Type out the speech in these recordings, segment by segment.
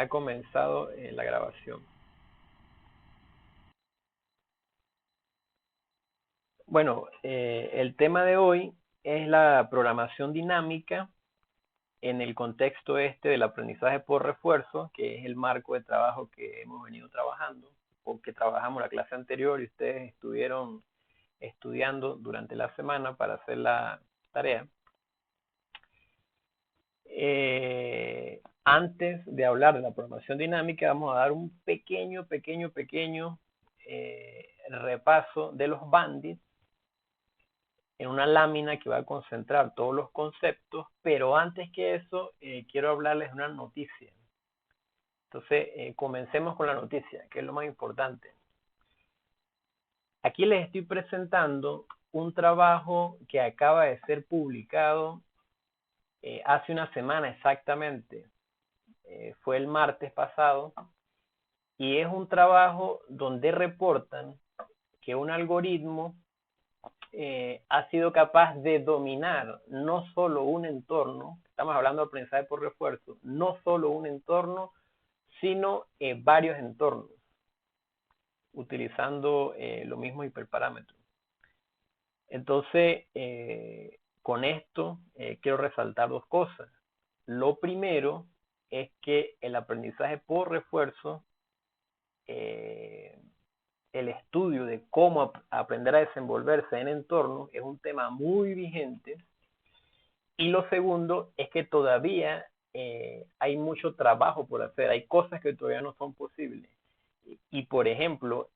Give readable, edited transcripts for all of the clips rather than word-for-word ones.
ha comenzado la grabación. Bueno, el tema de hoy es la programación dinámica en el contexto del aprendizaje por refuerzo, que es el marco de trabajo que hemos venido trabajando, o que trabajamos la clase anterior y ustedes estuvieron estudiando durante la semana para hacer la tarea. Antes de hablar de la programación dinámica, vamos a dar un pequeño repaso de los bandits en una lámina que va a concentrar todos los conceptos, pero antes que eso, quiero hablarles de una noticia. Entonces, comencemos con la noticia, que es lo más importante. Aquí les estoy presentando un trabajo que acaba de ser publicado hace una semana exactamente. Fue el martes pasado, y es un trabajo donde reportan que un algoritmo ha sido capaz de dominar no solo un entorno, estamos hablando de aprendizaje por refuerzo, no solo un entorno, sino varios entornos, utilizando los mismos hiperparámetros. Entonces, con esto quiero resaltar dos cosas. Lo primero es que el aprendizaje por refuerzo, el estudio de cómo aprender a desenvolverse en entornos, es un tema muy vigente. Y lo segundo es que todavía hay mucho trabajo por hacer, hay cosas que todavía no son posibles. Y por ejemplo,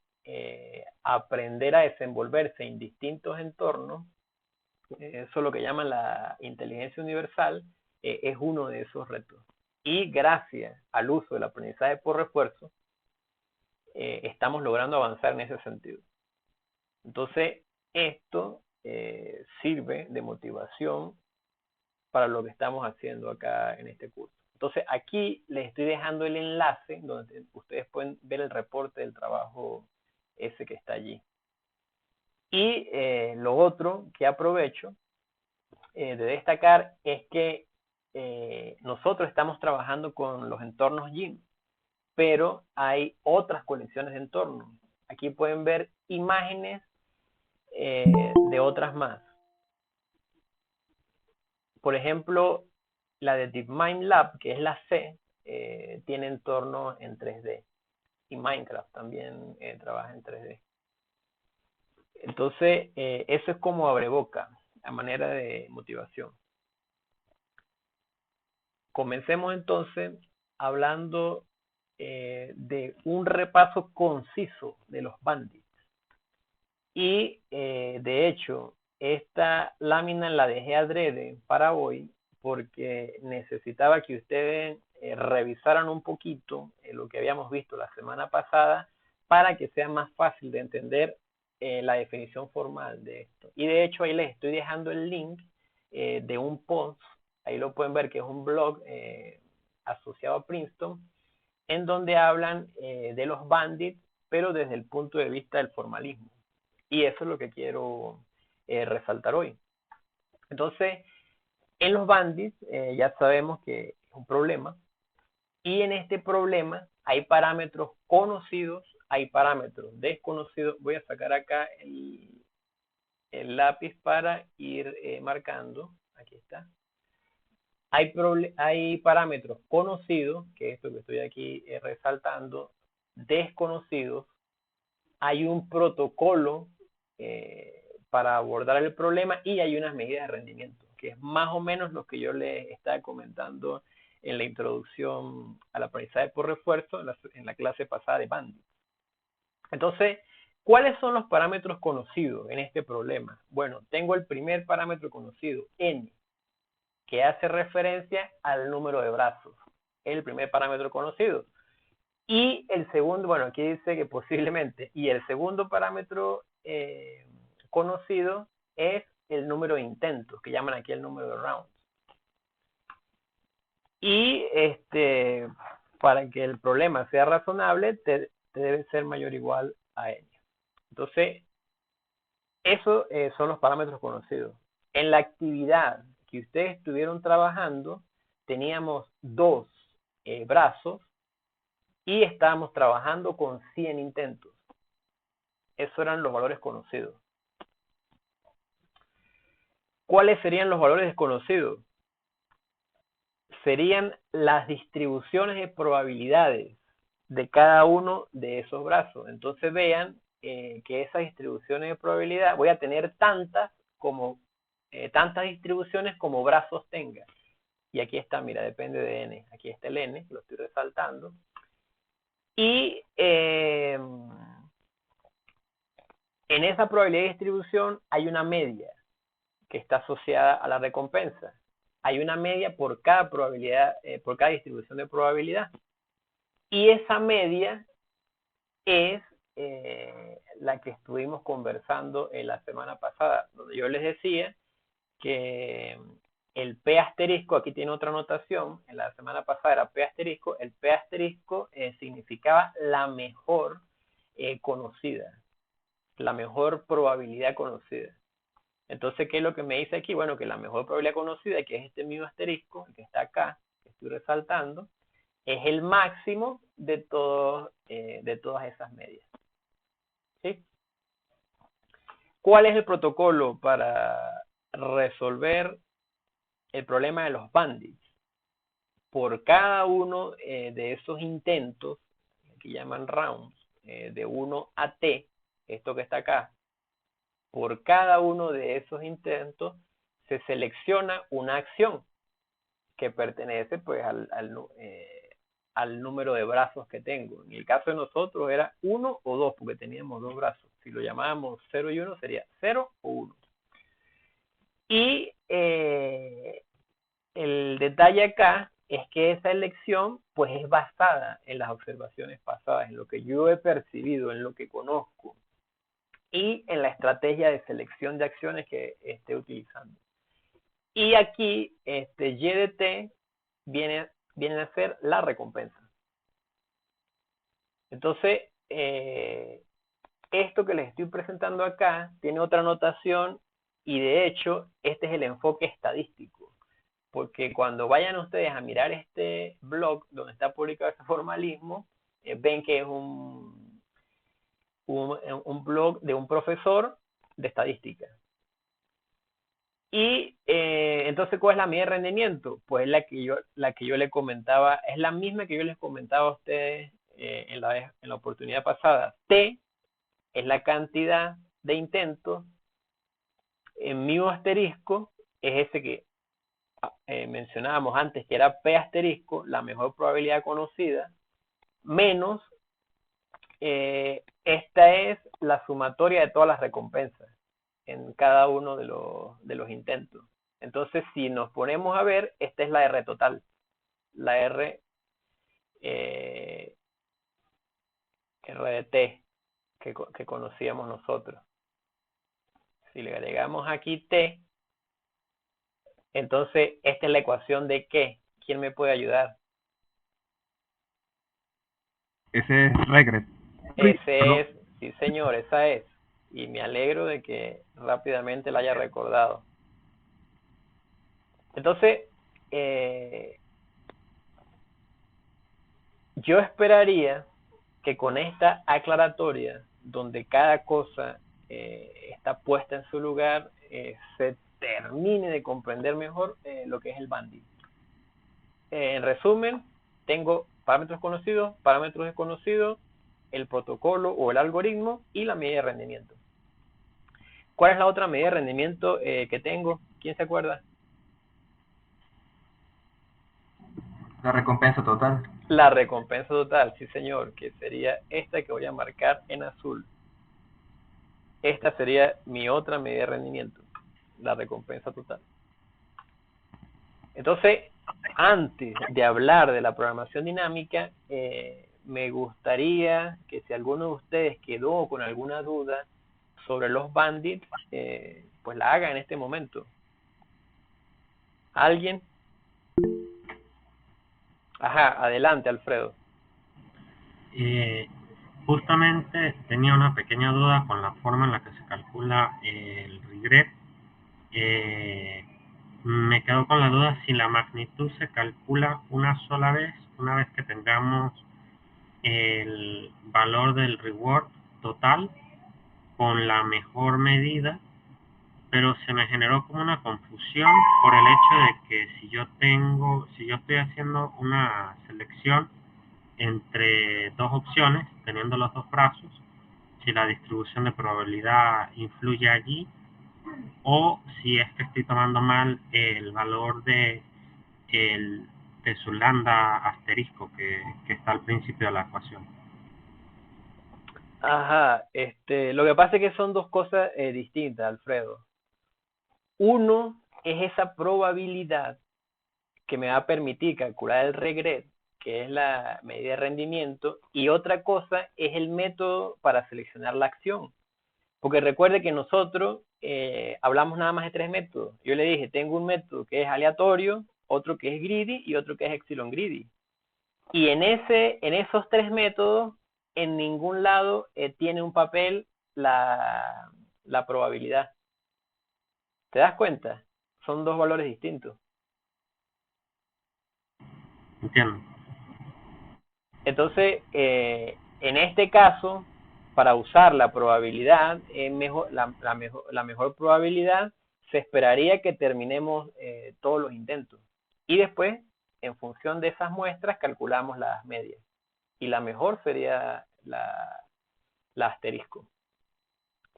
aprender a desenvolverse en distintos entornos, eso es lo que llaman la inteligencia universal, es uno de esos retos. Y gracias al uso del aprendizaje por refuerzo, estamos logrando avanzar en ese sentido. Entonces, esto sirve de motivación para lo que estamos haciendo acá en este curso. Entonces, aquí les estoy dejando el enlace donde ustedes pueden ver el reporte del trabajo ese que está allí. Y lo otro que aprovecho de destacar es que nosotros estamos trabajando con los entornos GIMP, pero hay otras colecciones de entornos. Aquí pueden ver imágenes de otras más. Por ejemplo, la de DeepMind Lab, que es la C, tiene entornos en 3D. Y Minecraft también trabaja en 3D. Entonces, eso es como abreboca, a manera de motivación. Comencemos entonces hablando de un repaso conciso de los bandits. Y de hecho, esta lámina la dejé adrede para hoy porque necesitaba que ustedes revisaran un poquito lo que habíamos visto la semana pasada para que sea más fácil de entender la definición formal de esto. Y de hecho ahí les estoy dejando el link de un post, ahí lo pueden ver que es un blog asociado a Princeton, en donde hablan de los bandits, pero desde el punto de vista del formalismo. Y eso es lo que quiero resaltar hoy. Entonces, en los bandits ya sabemos que es un problema, y en este problema hay parámetros conocidos, hay parámetros desconocidos. Voy a sacar acá el lápiz para ir marcando. Aquí está. Hay parámetros conocidos, que es esto que estoy aquí resaltando, desconocidos. Hay un protocolo para abordar el problema y hay unas medidas de rendimiento, que es más o menos lo que yo les estaba comentando en la introducción al aprendizaje por refuerzo en la clase pasada de Bandit. Entonces, ¿cuáles son los parámetros conocidos en este problema? Bueno, tengo el primer parámetro conocido, n, que hace referencia al número de brazos. Es el primer parámetro conocido. Y el segundo, bueno, aquí dice que posiblemente, y el segundo parámetro conocido es el número de intentos, que llaman aquí el número de rounds. Y para que el problema sea razonable, te debe ser mayor o igual a n. Entonces, esos son los parámetros conocidos. En la actividad que ustedes estuvieron trabajando, teníamos dos brazos y estábamos trabajando con 100 intentos. Esos eran los valores conocidos. ¿Cuáles serían los valores desconocidos? Serían las distribuciones de probabilidades de cada uno de esos brazos. Entonces vean que esas distribuciones de probabilidad, voy a tener tantas distribuciones como brazos tenga. Y aquí está, mira, depende de n. Aquí está el n, lo estoy resaltando. Y en esa probabilidad de distribución hay una media que está asociada a la recompensa. Hay una media por cada probabilidad, por cada distribución de probabilidad. Y esa media es la que estuvimos conversando en la semana pasada, donde yo les decía que el P asterisco, aquí tiene otra notación, en la semana pasada era P asterisco, el P asterisco significaba la mejor conocida, la mejor probabilidad conocida. Entonces, ¿qué es lo que me dice aquí? Bueno, que la mejor probabilidad conocida, que es este mismo asterisco, que está acá, que estoy resaltando, es el máximo de todas esas medias. ¿Sí? ¿Cuál es el protocolo para resolver el problema de los bandits? Por cada uno de esos intentos, que llaman rounds, de 1 a t, esto que está acá, por cada uno de esos intentos se selecciona una acción que pertenece pues al número de brazos que tengo. En el caso de nosotros era 1 o 2 porque teníamos 2 brazos. Si lo llamábamos 0 y 1 sería 0 o 1. Y el detalle acá es que esa elección pues es basada en las observaciones pasadas, en lo que yo he percibido, en lo que conozco y en la estrategia de selección de acciones que esté utilizando. Y aquí Y de t viene a ser la recompensa. Entonces, esto que les estoy presentando acá tiene otra notación y de hecho este es el enfoque estadístico. Porque cuando vayan ustedes a mirar este blog donde está publicado ese formalismo, ven que es un blog de un profesor de estadística. Y entonces, ¿cuál es la medida de rendimiento? Pues la que yo le comentaba, es la misma que yo les comentaba a ustedes en la oportunidad pasada. T es la cantidad de intentos. En mi asterisco es ese que mencionábamos antes, que era P asterisco, la mejor probabilidad conocida, menos esta es la sumatoria de todas las recompensas en cada uno de los intentos. Entonces, si nos ponemos a ver, esta es la R total, la R de T que conocíamos nosotros. Si le agregamos aquí T, entonces esta es la ecuación de ¿qué? ¿Quién me puede ayudar? Ese es regret. Ese es, sí señor, esa es. Y me alegro de que rápidamente la haya recordado. Entonces, yo esperaría que con esta aclaratoria, donde cada cosa está puesta en su lugar, se termine de comprender mejor lo que es el bandit. En resumen, tengo parámetros conocidos, parámetros desconocidos, el protocolo o el algoritmo y la medida de rendimiento. ¿Cuál es la otra medida de rendimiento que tengo? ¿Quién se acuerda? La recompensa total. La recompensa total, sí señor, que sería esta que voy a marcar en azul. Esta sería mi otra medida de rendimiento, la recompensa total. Entonces, antes de hablar de la programación dinámica, me gustaría que si alguno de ustedes quedó con alguna duda sobre los bandits, pues la haga en este momento. ¿Alguien? Ajá, adelante, Alfredo. Justamente tenía una pequeña duda con la forma en la que se calcula el regret. Me quedo con la duda si la magnitud se calcula una sola vez, una vez que tengamos el valor del reward total con la mejor medida, pero se me generó como una confusión por el hecho de que si yo estoy haciendo una selección entre dos opciones, teniendo los dos brazos, si la distribución de probabilidad influye allí, o si es que estoy tomando mal el valor de su lambda asterisco que está al principio de la ecuación. Ajá, lo que pasa es que son dos cosas distintas, Alfredo. Uno es esa probabilidad que me va a permitir calcular el regret, que es la medida de rendimiento, y otra cosa es el método para seleccionar la acción. Porque recuerde que nosotros hablamos nada más de tres métodos. Yo le dije, tengo un método que es aleatorio, otro que es greedy y otro que es epsilon greedy. Y en esos tres métodos, en ningún lado tiene un papel la probabilidad. ¿Te das cuenta? Son dos valores distintos. Entiendo. Entonces, en este caso, para usar la probabilidad, la mejor probabilidad, se esperaría que terminemos todos los intentos. Y después, en función de esas muestras, calculamos las medias. Y la mejor sería la asterisco.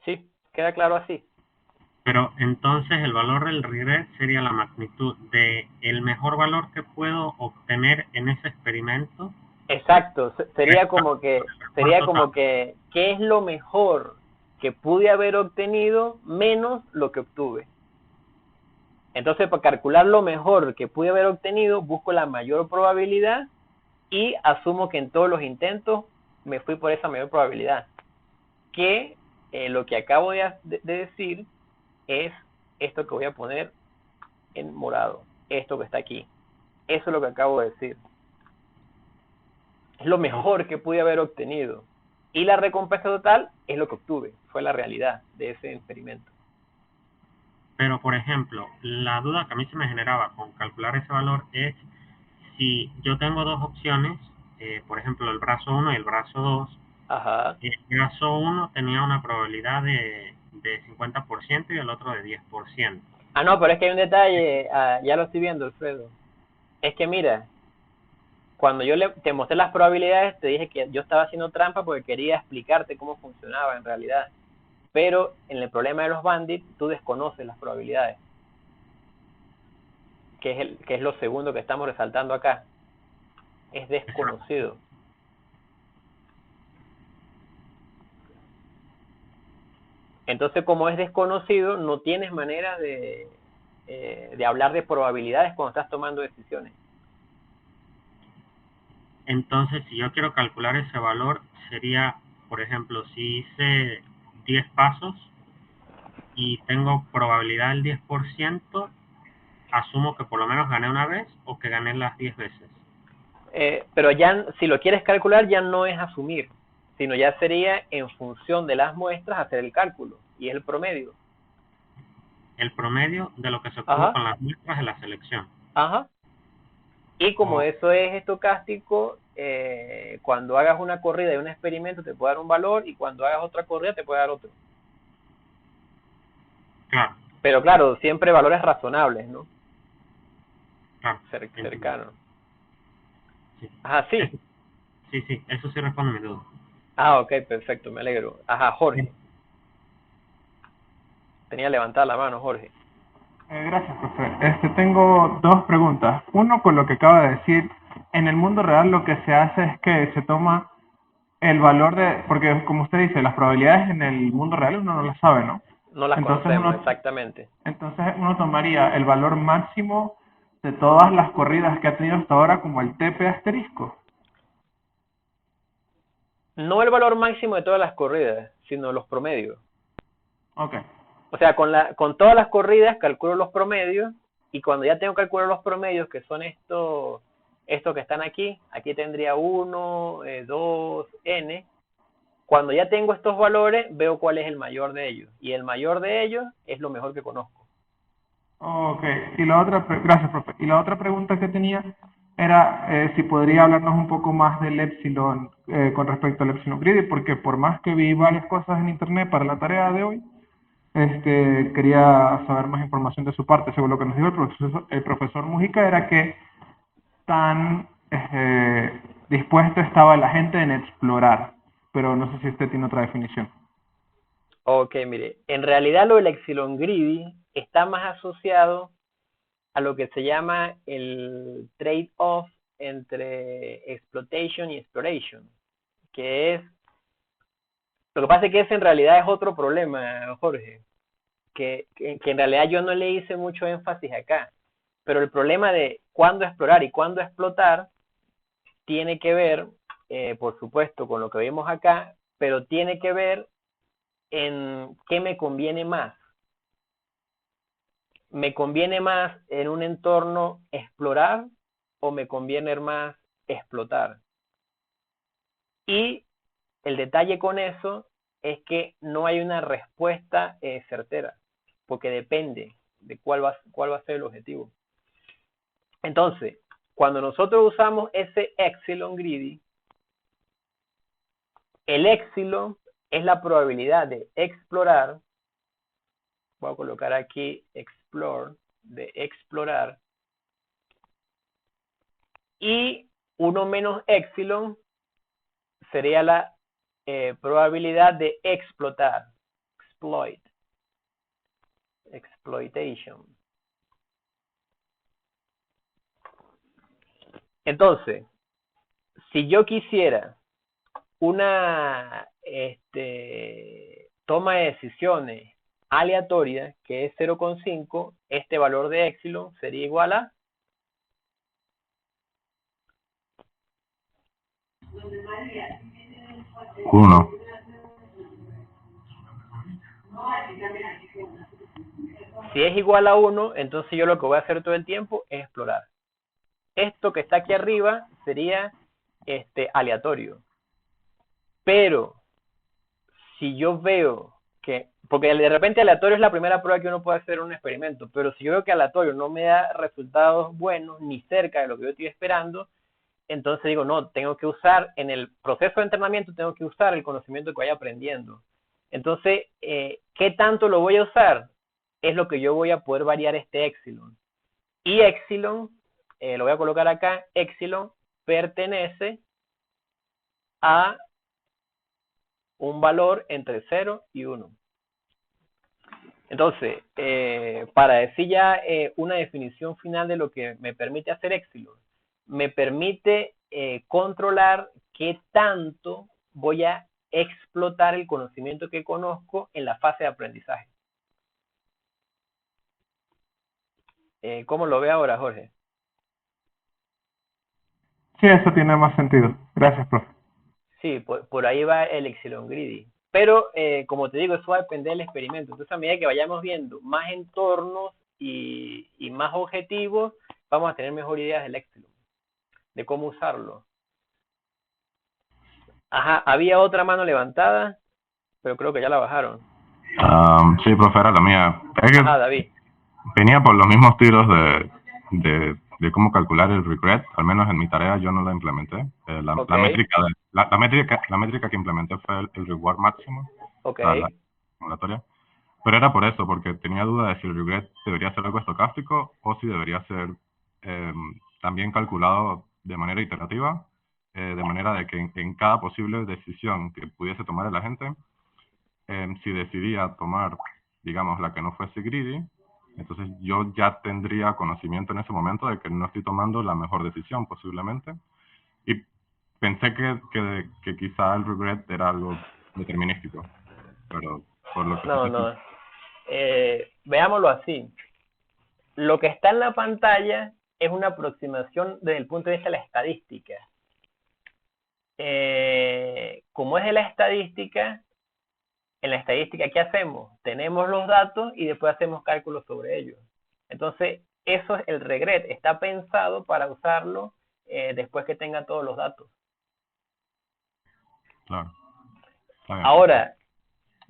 ¿Sí? ¿Queda claro así? Pero entonces el valor del regret sería la magnitud de el mejor valor que puedo obtener en ese experimento. Exacto, sería como Total. que, ¿qué es lo mejor que pude haber obtenido menos lo que obtuve? Entonces, para calcular lo mejor que pude haber obtenido, busco la mayor probabilidad y asumo que en todos los intentos me fui por esa mayor probabilidad. Que lo que acabo de decir es esto que voy a poner en morado, esto que está aquí. Eso es lo que acabo de decir. Es lo mejor que pude haber obtenido. Y la recompensa total es lo que obtuve. Fue la realidad de ese experimento. Pero, por ejemplo, la duda que a mí se me generaba con calcular ese valor es si yo tengo dos opciones, por ejemplo, el brazo 1 y el brazo 2. Ajá. El brazo 1 tenía una probabilidad de 50% y el otro de 10%. Ah, no, pero es que hay un detalle. Ya lo estoy viendo, Alfredo. Es que mira, cuando yo te mostré las probabilidades, te dije que yo estaba haciendo trampa porque quería explicarte cómo funcionaba en realidad. Pero en el problema de los bandits, tú desconoces las probabilidades. Que es lo segundo que estamos resaltando acá. Es desconocido. Entonces, como es desconocido, no tienes manera de hablar de probabilidades cuando estás tomando decisiones. Entonces, si yo quiero calcular ese valor, sería, por ejemplo, si hice 10 pasos y tengo probabilidad del 10%, asumo que por lo menos gané una vez o que gané las 10 veces. Pero ya, si lo quieres calcular, ya no es asumir, sino ya sería en función de las muestras hacer el cálculo, y es el promedio. El promedio de lo que se obtuvo Ajá, con las muestras de la selección. ajá. Y como O, eso es estocástico, cuando hagas una corrida y un experimento te puede dar un valor, y cuando hagas otra corrida te puede dar otro. claro, Pero claro, siempre valores razonables, ¿no? claro, entiendo. Cercanos. Sí. Ajá, sí. Sí, eso sí responde mi duda. Ah, ok, perfecto, me alegro. Ajá, Jorge. Tenía levantada la mano, Jorge. Gracias, profe. Tengo dos preguntas. Uno, con lo que acaba de decir, en el mundo real lo que se hace es que se toma el valor de, porque como usted dice, las probabilidades en el mundo real uno no las sabe, ¿no? No las Entonces conocemos, uno, exactamente. entonces uno tomaría el valor máximo de todas las corridas que ha tenido hasta ahora como el TP asterisco. No el valor máximo de todas las corridas, sino los promedios. Ok. O sea, con todas las corridas calculo los promedios, y cuando ya tengo calculado los promedios, que son estos que están aquí tendría 1, 2, n. Cuando ya tengo estos valores, veo cuál es el mayor de ellos. Y el mayor de ellos es lo mejor que conozco. Ok. Y la otra, gracias, profe. Y la otra pregunta que tenía era si podría hablarnos un poco más del Epsilon con respecto al Epsilon Greedy, porque por más que vi varias cosas en internet para la tarea de hoy, quería saber más información de su parte. Según lo que nos dijo el profesor Mujica, era que tan dispuesto estaba la gente en explorar, pero no sé si usted tiene otra definición. Ok, mire, en realidad lo del Epsilon Greedy está más asociado a lo que se llama el trade-off entre exploitation y exploration, que es, lo que pasa es que ese en realidad es otro problema, Jorge, que en realidad yo no le hice mucho énfasis acá, pero el problema de cuándo explorar y cuándo explotar tiene que ver, por supuesto, con lo que vimos acá, pero tiene que ver en qué me conviene más. ¿Me conviene más en un entorno explorar o me conviene más explotar? Y el detalle con eso es que no hay una respuesta certera, porque depende de cuál va a ser el objetivo. Entonces, cuando nosotros usamos ese epsilon greedy, el epsilon es la probabilidad de explorar, voy a colocar aquí explore, de explorar, y 1 menos epsilon sería la probabilidad de explotar, exploitation. Entonces, si yo quisiera una toma de decisiones aleatoria, que es 0,5, este valor de epsilon sería igual a 1. Si es igual a 1, entonces yo lo que voy a hacer todo el tiempo es explorar. Esto que está aquí arriba sería aleatorio. Pero si yo veo que, porque de repente aleatorio es la primera prueba que uno puede hacer en un experimento, pero si yo veo que aleatorio no me da resultados buenos ni cerca de lo que yo estoy esperando, entonces digo, no, tengo que usar, en el proceso de entrenamiento tengo que usar el conocimiento que vaya aprendiendo. Entonces, ¿qué tanto lo voy a usar? Es lo que yo voy a poder variar este epsilon. Y epsilon, lo voy a colocar acá, epsilon pertenece a un valor entre 0 y 1. Entonces, para decir ya una definición final de lo que me permite hacer epsilon, me permite controlar qué tanto voy a explotar el conocimiento que conozco en la fase de aprendizaje. ¿Cómo lo ve ahora, Jorge? Sí, eso tiene más sentido. Gracias, profe. Sí, por ahí va el epsilon greedy. Pero, como te digo, eso va a depender del experimento. Entonces, a medida que vayamos viendo más entornos y más objetivos, vamos a tener mejor ideas del epsilon, de cómo usarlo. Ajá, había otra mano levantada, pero creo que ya la bajaron. Sí, profe, era la mía. Es que Ajá, David. venía por los mismos tiros de cómo calcular el regret. Al menos en mi tarea yo no la implementé. Ok, La métrica que implementé fue el reward máximo, ok. la simulatoria. Pero era por eso, porque tenía duda de si el regret debería ser algo estocástico o si debería ser eh, también calculado de manera iterativa, de manera de que en cada posible decisión que pudiese tomar el agente, si decidía tomar, digamos, la que no fuese greedy, entonces yo ya tendría conocimiento en ese momento de que no estoy tomando la mejor decisión posiblemente. Y pensé que quizá el regret era algo determinístico, pero por lo que No, usted... no. Veámoslo así. Lo que está en la pantalla es una aproximación desde el punto de vista de la estadística. Como es de la estadística, en la estadística, ¿qué hacemos? Tenemos los datos y después hacemos cálculos sobre ellos. Entonces, eso es el regret. Está pensado para usarlo después que tenga todos los datos. Claro. Está bien. Ahora,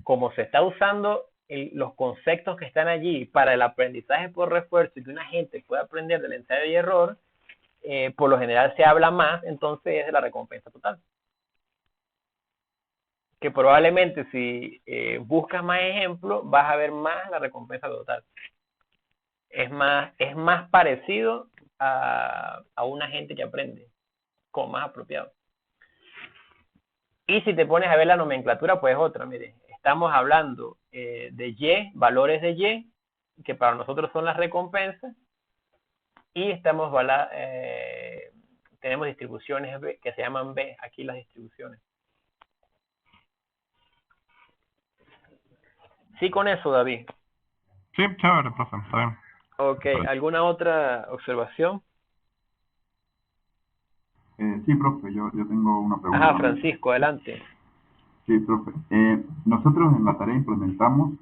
como se está usando los conceptos que están allí para el aprendizaje por refuerzo y que una gente pueda aprender del ensayo y error, por lo general se habla más, entonces es de la recompensa total. Que probablemente si buscas más ejemplos, vas a ver más la recompensa total. Es más parecido a una gente que aprende, como más apropiado. Y si te pones a ver la nomenclatura, pues otra, mire, estamos hablando de Y, valores de Y, que para nosotros son las recompensas, y tenemos distribuciones B, que se llaman B, aquí las distribuciones. Sí, con eso, David. Sí, chévere, profe, está bien. Ok, ¿alguna otra observación? Sí, profe, yo tengo una pregunta. Ajá, Francisco, adelante. Sí, profe. Nosotros en la tarea implementamos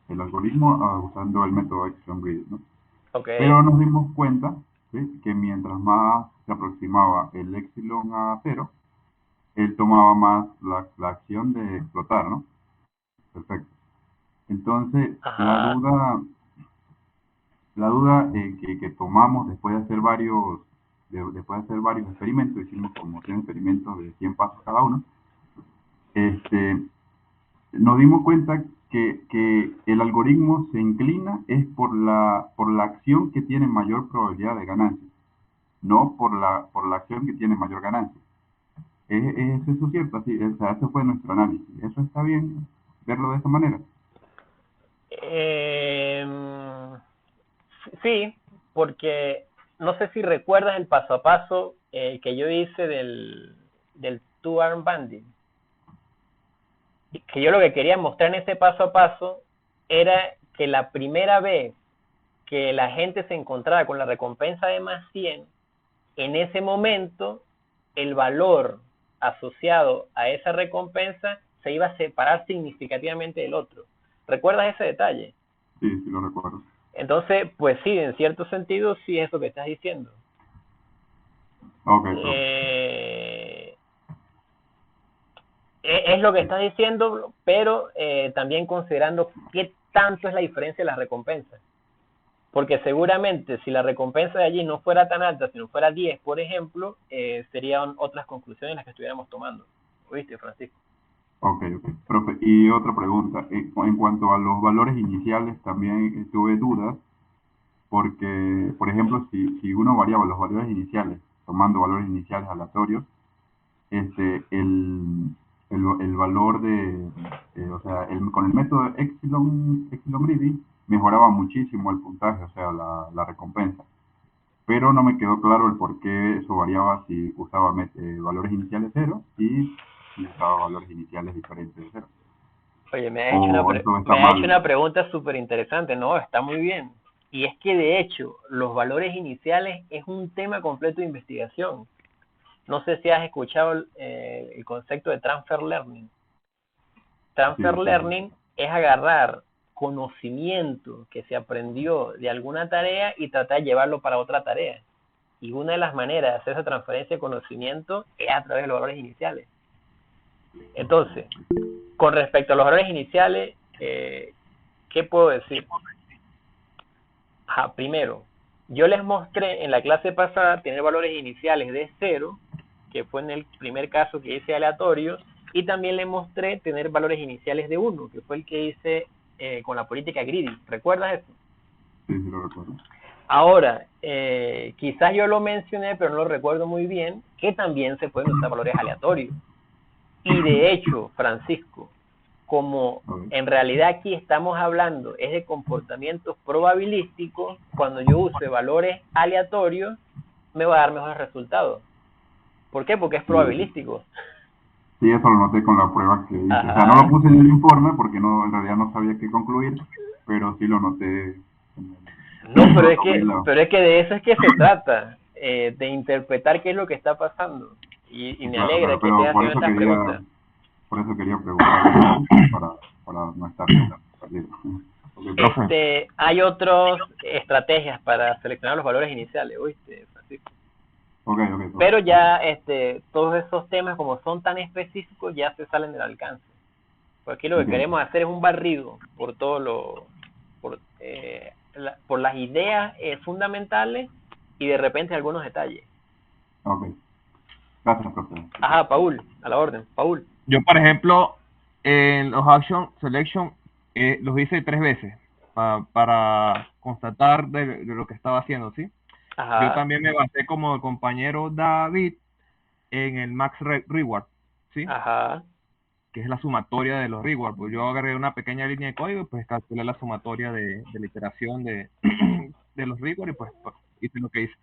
el algoritmo usando el método Epsilon Grid, ¿no? Okay. Pero nos dimos cuenta, ¿sí?, que mientras más se aproximaba el epsilon a 0, él tomaba más la acción de explotar, ¿no? Perfecto. Entonces, Ajá. la duda que tomamos después de hacer varios experimentos, hicimos como 100 experimentos de 100 pasos cada uno, nos dimos cuenta que el algoritmo se inclina es por la acción que tiene mayor probabilidad de ganancia, no por la acción que tiene mayor ganancia. ¿Es eso cierto? Así, o sea, ese fue nuestro análisis. ¿Eso está bien verlo de esa manera? Sí, porque no sé si recuerdas el paso a paso que yo hice del two-arm banding. Que yo lo que quería mostrar en ese paso a paso era que la primera vez que la gente se encontraba con la recompensa de más 100, en ese momento el valor asociado a esa recompensa se iba a separar significativamente del otro. ¿Recuerdas ese detalle? Sí, sí lo recuerdo. Entonces, pues sí, en cierto sentido sí es eso que estás diciendo. Ok, es lo que estás diciendo, pero también considerando qué tanto es la diferencia de las recompensas. Porque seguramente si la recompensa de allí no fuera tan alta, si no fuera 10, por ejemplo, serían otras conclusiones las que estuviéramos tomando. ¿Oíste, Francisco? Ok. Profe, y otra pregunta. En cuanto a los valores iniciales, también tuve dudas, porque, por ejemplo, si uno variaba los valores iniciales, tomando valores iniciales aleatorios, el valor o sea, con el método Epsilon Greedy mejoraba muchísimo el puntaje, o sea, la recompensa. Pero no me quedó claro el por qué eso variaba si usaba valores iniciales 0 y si usaba valores iniciales diferentes de 0. Oye, me has hecho una pregunta súper interesante. No, está muy bien. Y es que de hecho, los valores iniciales es un tema completo de investigación. No sé si has escuchado el concepto de transfer learning. Transfer learning es agarrar conocimiento que se aprendió de alguna tarea y tratar de llevarlo para otra tarea. Y una de las maneras de hacer esa transferencia de conocimiento es a través de los valores iniciales. Entonces, con respecto a los valores iniciales, ¿qué puedo decir? Primero, yo les mostré en la clase pasada tener valores iniciales de 0, que fue en el primer caso que hice aleatorio, y también les mostré tener valores iniciales de 1, que fue el que hice con la política greedy. ¿Recuerdas eso? Sí, lo recuerdo. Ahora, quizás yo lo mencioné, pero no lo recuerdo muy bien, que también se pueden usar valores aleatorios. Y de hecho, Francisco, como en realidad aquí estamos hablando es de comportamientos probabilísticos, cuando yo use valores aleatorios, me va a dar mejores resultados. ¿Por qué? Porque es probabilístico. Sí, eso lo noté con la prueba que hice. O sea, no lo puse en el informe porque en realidad no sabía qué concluir, pero sí lo noté. No, pero es que de eso es que se trata, de interpretar qué es lo que está pasando. Y me alegra que estés haciendo estas preguntas. Por eso quería preguntar para no estar perdido. Hay otras estrategias para seleccionar los valores iniciales, ¿oíste, Francisco? Okay. Pero ya todos esos temas, como son tan específicos, ya se salen del alcance. Porque aquí lo que queremos hacer es un barrido por todo por las ideas fundamentales y de repente algunos detalles. Ok. Gracias, profe. Ajá, Paul, a la orden. Paul. Yo, por ejemplo, en los Action Selection los hice 3 veces para constatar de lo que estaba haciendo, ¿sí? Yo Ajá, también me basé como el compañero David en el Max Reward, ¿sí? ajá. Que es la sumatoria de los rewards. Pues yo agarré una pequeña línea de código y pues calculé la sumatoria de la iteración de, de los rewards y pues hice lo que hice.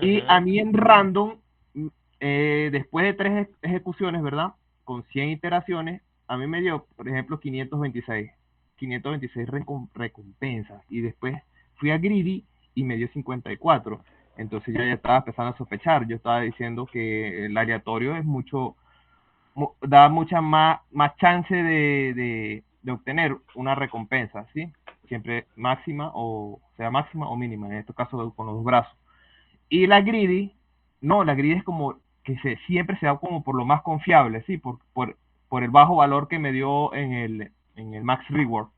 Y a Ujú. mí en random, después de 3 ejecuciones, ¿verdad? Con 100 iteraciones, a mí me dio, por ejemplo, 526 recompensas. Y después fui a Greedy y me dio 54. Entonces yo ya estaba empezando a sospechar. Yo estaba diciendo que el aleatorio es mucho, da mucha más chance de obtener una recompensa, ¿sí? Siempre máxima o sea máxima o mínima, en este caso con los brazos. Y la greedy, no, la greedy es como que siempre se da como por lo más confiable, ¿sí? Por el bajo valor que me dio en el Max Reward,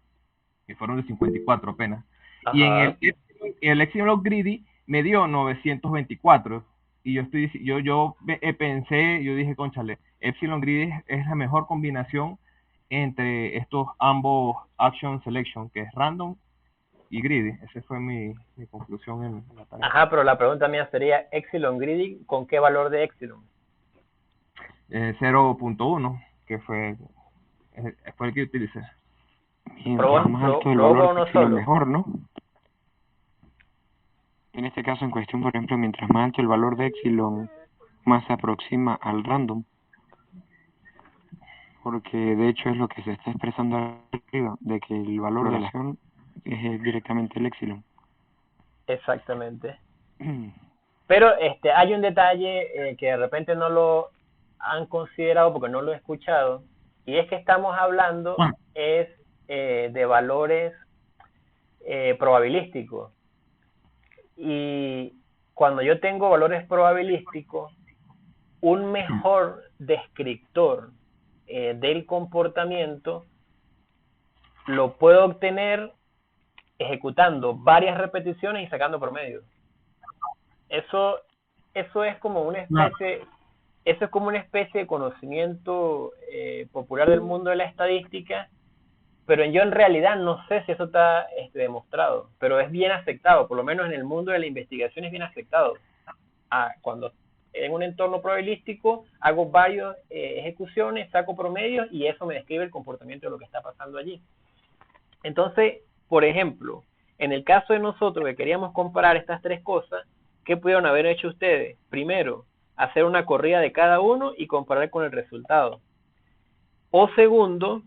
que fueron de 54 apenas. Y en Ajá. el Epsilon Greedy me dio 924. Y pensé, yo dije, cónchale, Epsilon Greedy es la mejor combinación entre estos ambos Action Selection, que es random y greedy. Esa fue mi conclusión en la tarea. Ajá, pero la pregunta mía sería, Epsilon Greedy, ¿con qué valor de Epsilon? 0.1, que fue el que utilicé. Mientras más alto el Probó valor con de uno Epsilon, solo. mejor, ¿no? En este caso en cuestión, por ejemplo, mientras más alto el valor de Epsilon, más se aproxima al random, porque de hecho es lo que se está expresando arriba, de que el valor de la acción es directamente el Epsilon. Exactamente. Pero hay un detalle que de repente no lo han considerado porque no lo he escuchado, y es que estamos hablando Bueno, es de valores probabilísticos. Y cuando yo tengo valores probabilísticos, un mejor descriptor del comportamiento lo puedo obtener ejecutando varias repeticiones y sacando promedio. Eso, eso es como una claro, especie, eso es como una especie de conocimiento popular del mundo de la estadística, pero yo en realidad no sé si eso está demostrado, pero es bien aceptado, por lo menos en el mundo de la investigación es bien aceptado. Cuando en un entorno probabilístico hago varias ejecuciones, saco promedios y eso me describe el comportamiento de lo que está pasando allí. Entonces, por ejemplo, en el caso de nosotros que queríamos comparar estas 3 cosas, ¿qué pudieron haber hecho ustedes? Primero, hacer una corrida de cada uno y comparar con el resultado. O segundo,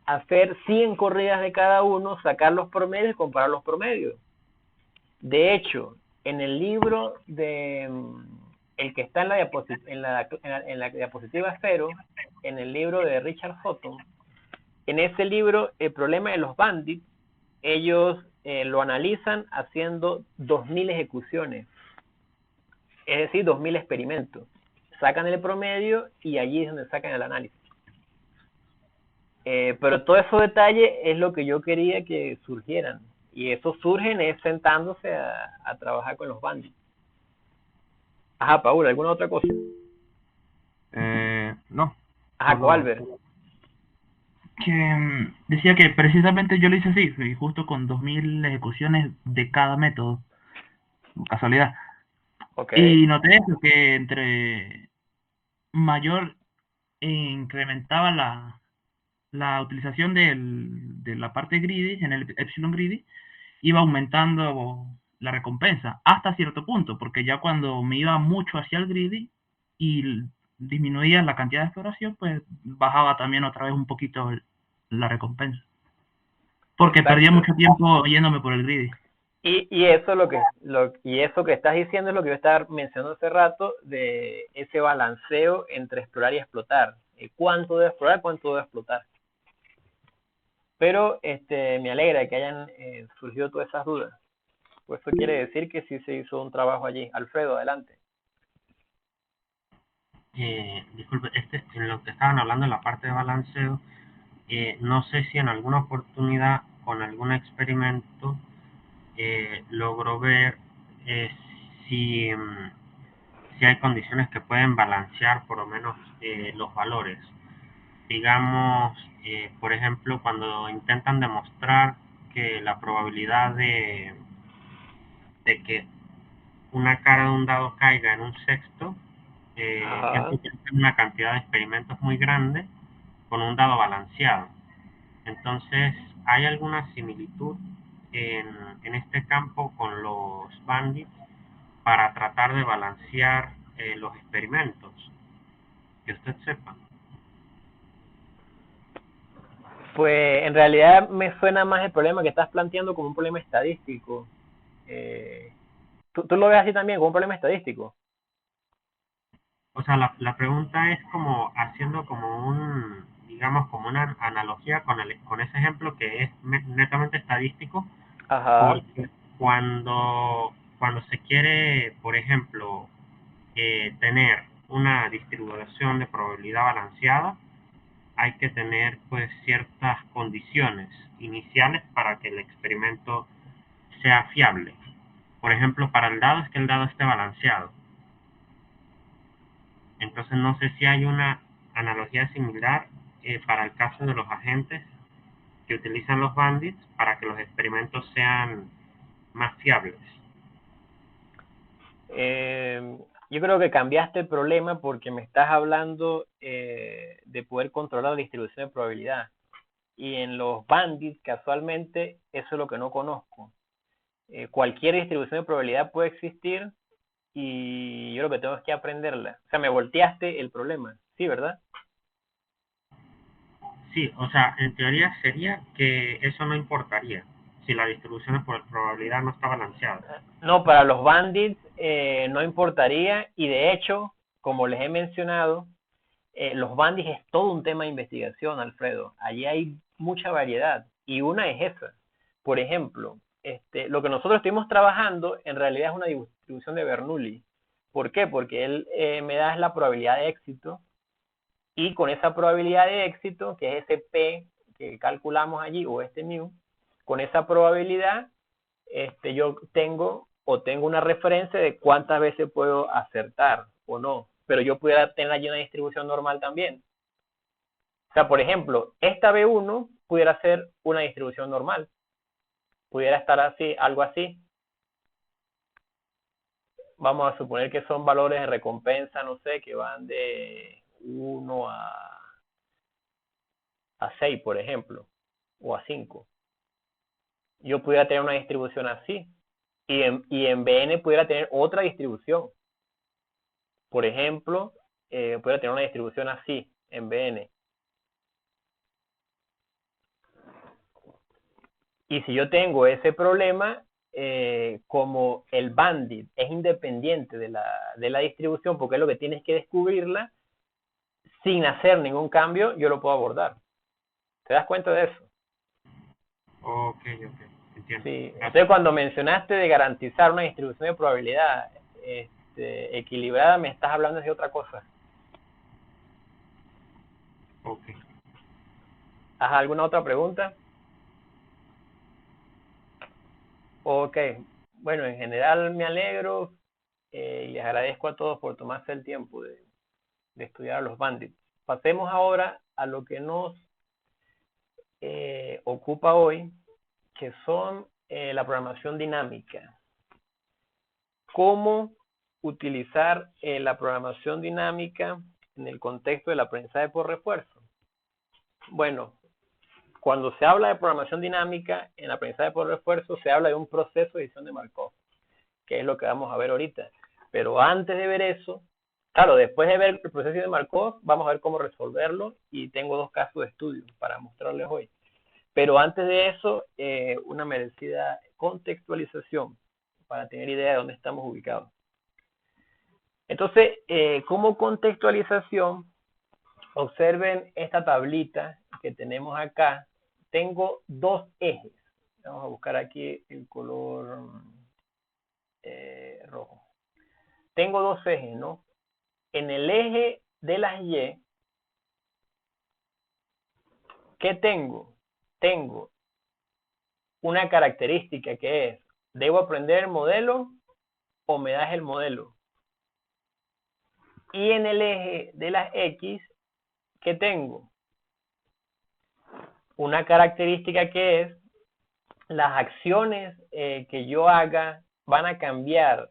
hacer 100 corridas de cada uno, sacar los promedios y comparar los promedios. De hecho, en el libro de el que está en la diapositiva 0, en el libro de Richard Hutton, en ese libro, el problema de los bandits, ellos lo analizan haciendo 2000 ejecuciones, es decir, 2000 experimentos. Sacan el promedio y allí es donde sacan el análisis. Pero todos esos detalles es lo que yo quería que surgieran. Y eso surgen es sentándose a trabajar con los bandits. Ajá, Paul, ¿alguna otra cosa? No, Ajá, solo Albert. que decía que precisamente yo lo hice así, y justo con 2000 ejecuciones de cada método, casualidad. Ok, Y noté eso, que entre mayor incrementaba la utilización de la parte greedy, en el Epsilon greedy, iba aumentando la recompensa hasta cierto punto, porque ya cuando me iba mucho hacia el greedy y disminuía la cantidad de exploración, pues bajaba también otra vez un poquito la recompensa. Porque perdía exacto. mucho tiempo yéndome por el greedy. Y eso y eso que estás diciendo es lo que yo estaba mencionando hace rato de ese balanceo entre explorar y explotar. ¿Cuánto debo explorar, cuánto debo explotar? Pero me alegra que hayan surgido todas esas dudas. Pues eso quiere decir que sí se hizo un trabajo allí. Alfredo, adelante. Disculpe, en lo que estaban hablando en la parte de balanceo, no sé si en alguna oportunidad con algún experimento logro ver si sí hay condiciones que pueden balancear por lo menos los valores. Digamos, por ejemplo, cuando intentan demostrar que la probabilidad de que una cara de un dado caiga en un sexto, Ajá. utilizan una cantidad de experimentos muy grande con un dado balanceado. Entonces, ¿hay alguna similitud en, en este campo con los bandits para tratar de balancear los experimentos? Que usted sepa. Pues en realidad me suena más el problema que estás planteando como un problema estadístico. Eh, ¿tú lo ves así también, como un problema estadístico? O sea, la pregunta es como haciendo como un, digamos, como una analogía con ese ejemplo que es netamente estadístico, Ajá. porque cuando se quiere, por ejemplo, tener una distribución de probabilidad balanceada, hay que tener pues ciertas condiciones iniciales para que el experimento sea fiable. Por ejemplo, para el dado es que el dado esté balanceado. Entonces no sé si hay una analogía similar para el caso de los agentes que utilizan los bandits para que los experimentos sean más fiables. Eh, yo creo que cambiaste el problema porque me estás hablando de poder controlar la distribución de probabilidad. Y en los bandits, casualmente, eso es lo que no conozco. Cualquier distribución de probabilidad puede existir y yo lo que tengo es que aprenderla. O sea, me volteaste el problema, ¿sí, verdad? Sí, o sea, en teoría sería que eso no importaría si la distribución por probabilidad no está balanceada. No, para los bandits no importaría y de hecho, como les he mencionado, los bandits es todo un tema de investigación, Alfredo. Allí hay mucha variedad y una es esa. Por ejemplo, lo que nosotros estuvimos trabajando en realidad es una distribución de Bernoulli. ¿Por qué? Porque él me da la probabilidad de éxito y con esa probabilidad de éxito, que es ese P que calculamos allí o este mu, con esa probabilidad yo tengo una referencia de cuántas veces puedo acertar o no, pero yo pudiera tener allí una distribución normal también. O sea, por ejemplo, esta B1 pudiera ser una distribución normal, pudiera estar así, algo así. Vamos a suponer que son valores de recompensa, no sé, que van de 1 a 6, por ejemplo, o a 5. Yo pudiera tener una distribución así, y en BN pudiera tener otra distribución. Por ejemplo, pudiera tener una distribución así en BN. Y si yo tengo ese problema, como el bandit es independiente de la distribución, porque es lo que tienes que descubrirla, sin hacer ningún cambio, yo lo puedo abordar. ¿Te das cuenta de eso? Ok, ok, entiendo. Sí. Entonces, Gracias. cuando mencionaste de garantizar una distribución de probabilidad equilibrada, me estás hablando de otra cosa. Ok. ¿Has alguna otra pregunta? Ok. Bueno, en general me alegro y les agradezco a todos por tomarse el tiempo de estudiar a los bandits. Pasemos ahora a lo que nos ocupa hoy, que son la programación dinámica. ¿Cómo utilizar la programación dinámica en el contexto del aprendizaje por refuerzo? Bueno, cuando se habla de programación dinámica en aprendizaje por refuerzo, se habla de un proceso de edición de Markov, que es lo que vamos a ver ahorita. Pero antes de ver eso, claro, después de ver el proceso de Markov, vamos a ver cómo resolverlo y tengo dos casos de estudio para mostrarles hoy. Pero antes de eso, una merecida contextualización para tener idea de dónde estamos ubicados. Entonces, como contextualización, observen esta tablita que tenemos acá. Tengo dos ejes. Vamos a buscar aquí el color rojo. Tengo dos ejes, ¿no? En el eje de las Y, ¿qué tengo? Tengo una característica que es, ¿debo aprender el modelo o me das el modelo? Y en el eje de las X, ¿qué tengo? Una característica que es las acciones que yo haga van a cambiar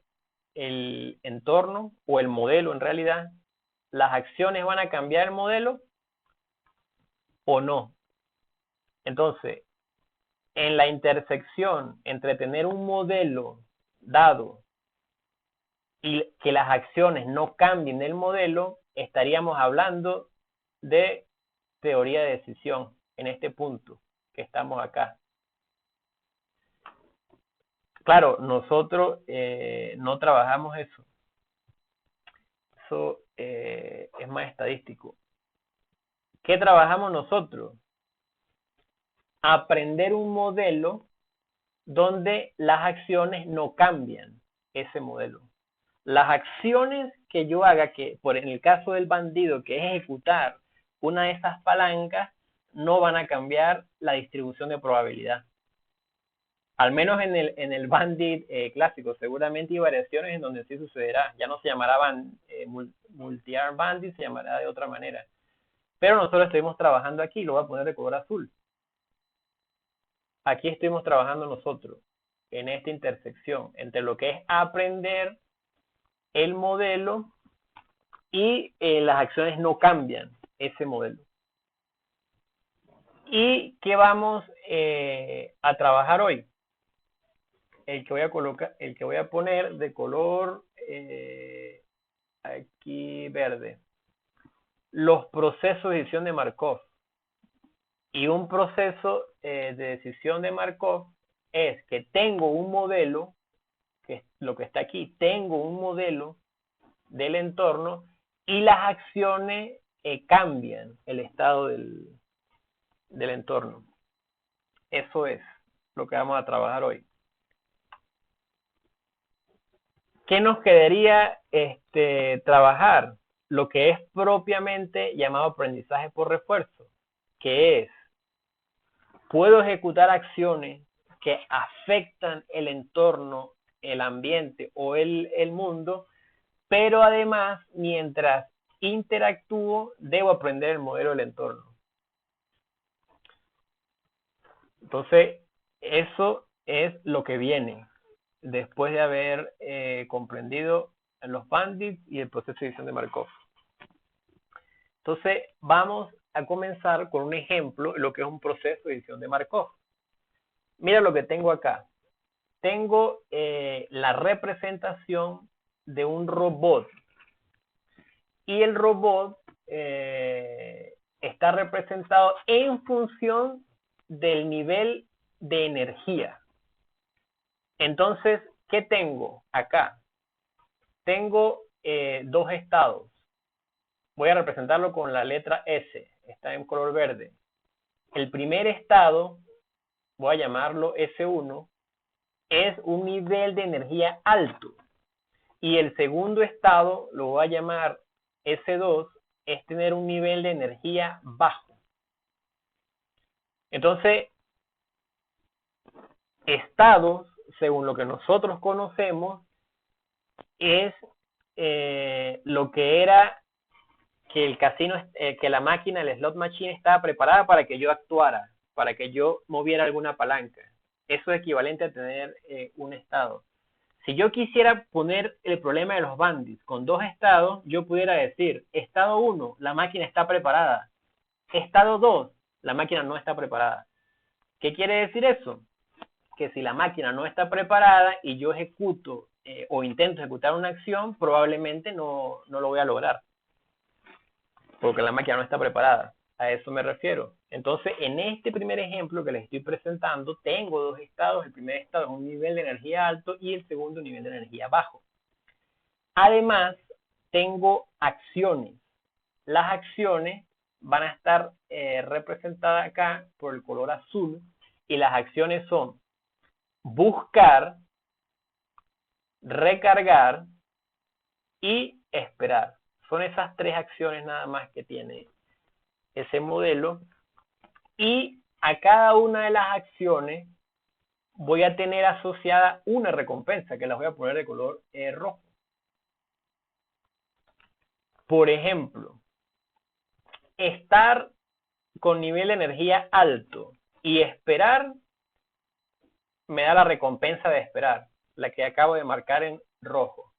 el entorno o el modelo en realidad. Las acciones van a cambiar el modelo o no. Entonces, en la intersección entre tener un modelo dado y que las acciones no cambien el modelo, estaríamos hablando de teoría de decisión en este punto que estamos acá. Claro, nosotros no trabajamos eso. Eso es más estadístico. ¿Qué trabajamos nosotros? Aprender un modelo donde las acciones no cambian ese modelo. Las acciones que yo haga, que por en el caso del bandido, que es ejecutar una de esas palancas, no van a cambiar la distribución de probabilidad. Al menos en el bandit clásico, seguramente hay variaciones en donde sí sucederá. Ya no se llamará multi-arm bandit, se llamará de otra manera. Pero nosotros estuvimos trabajando aquí, lo voy a poner de color azul. Aquí estuvimos trabajando nosotros, en esta intersección, entre lo que es aprender el modelo y las acciones no cambian ese modelo. ¿Y qué vamos a trabajar hoy? El que voy a poner de color aquí verde. Los procesos de decisión de Markov. Y un proceso de decisión de Markov es que tengo un modelo, que es lo que está aquí, tengo un modelo del entorno y las acciones cambian el estado del entorno. Eso es lo que vamos a trabajar hoy. ¿Qué nos quedaría trabajar? Lo que es propiamente llamado aprendizaje por refuerzo, que es, puedo ejecutar acciones que afectan el entorno, el ambiente o el mundo, pero además, mientras interactúo, debo aprender el modelo del entorno. Entonces, eso es lo que viene después de haber comprendido los bandits y el proceso de decisión de Markov. Entonces, vamos a comenzar con un ejemplo de lo que es un proceso de decisión de Markov. Mira lo que tengo acá. Tengo la representación de un robot. Y el robot está representado en función del nivel de energía. Entonces, ¿qué tengo acá? Tengo dos estados. Voy a representarlo con la letra S. Está en color verde. El primer estado, voy a llamarlo S1, es un nivel de energía alto. Y el segundo estado, lo voy a llamar S2, es tener un nivel de energía bajo. Entonces, estados, según lo que nosotros conocemos, es lo que era que el casino, que la máquina, el slot machine, estaba preparada para que yo actuara, para que yo moviera alguna palanca. Eso es equivalente a tener un estado. Si yo quisiera poner el problema de los bandits con dos estados, yo pudiera decir, estado 1, la máquina está preparada. Estado 2, la máquina no está preparada. ¿Qué quiere decir eso? Que si la máquina no está preparada y yo ejecuto o intento ejecutar una acción, probablemente no lo voy a lograr. Porque la máquina no está preparada. A eso me refiero. Entonces, en este primer ejemplo que les estoy presentando, tengo dos estados. El primer estado es un nivel de energía alto y el segundo un nivel de energía bajo. Además, tengo acciones. Las acciones van a estar representadas acá por el color azul y las acciones son buscar, recargar y esperar. Son esas tres acciones nada más que tiene ese modelo, y a cada una de las acciones voy a tener asociada una recompensa que las voy a poner de color rojo. Por ejemplo, estar con nivel de energía alto y esperar me da la recompensa de esperar, la que acabo de marcar en rojo.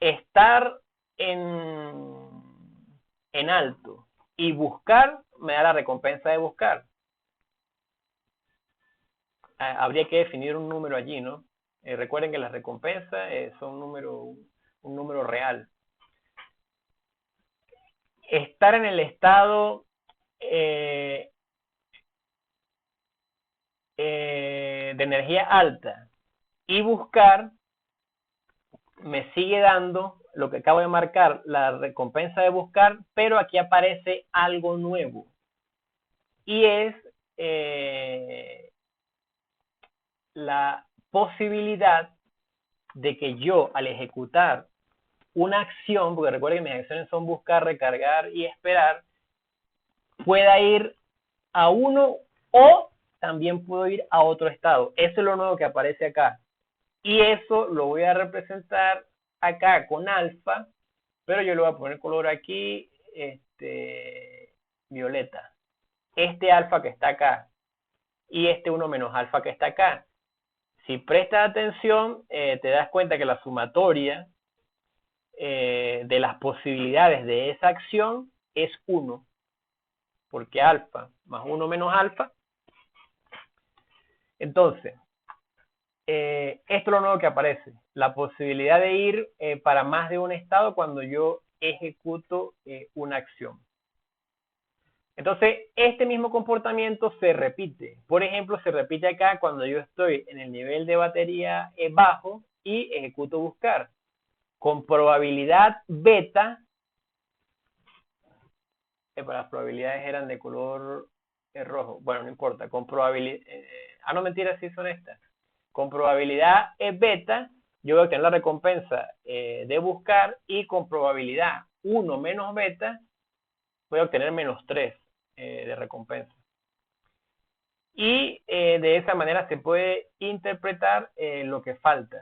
Estar en alto y buscar me da la recompensa de buscar. Habría que definir un número allí, ¿no? Recuerden que las recompensas son un número real. Estar en el estado de energía alta y buscar me sigue dando lo que acabo de marcar, la recompensa de buscar, pero aquí aparece algo nuevo y es la posibilidad de que yo, al ejecutar una acción, porque recuerden que mis acciones son buscar, recargar y esperar, pueda ir a uno o también puedo ir a otro estado. Eso es lo nuevo que aparece acá. Y eso lo voy a representar acá con alfa, pero yo le voy a poner color aquí, violeta. Este alfa que está acá y este 1 menos alfa que está acá. Si prestas atención, te das cuenta que la sumatoria de las posibilidades de esa acción es 1, porque alfa más 1 menos alfa. Entonces, esto es lo nuevo que aparece, la posibilidad de ir para más de un estado cuando yo ejecuto una acción. Entonces, este mismo comportamiento se repite. Por ejemplo, se repite acá cuando yo estoy en el nivel de batería bajo y ejecuto buscar. Con probabilidad beta, las probabilidades eran de color rojo. Bueno, no importa. Con probabilidad... no, mentira, sí son estas. Con probabilidad beta, yo voy a obtener la recompensa de buscar y con probabilidad 1 menos beta, voy a obtener menos 3 de recompensa. Y de esa manera se puede interpretar lo que falta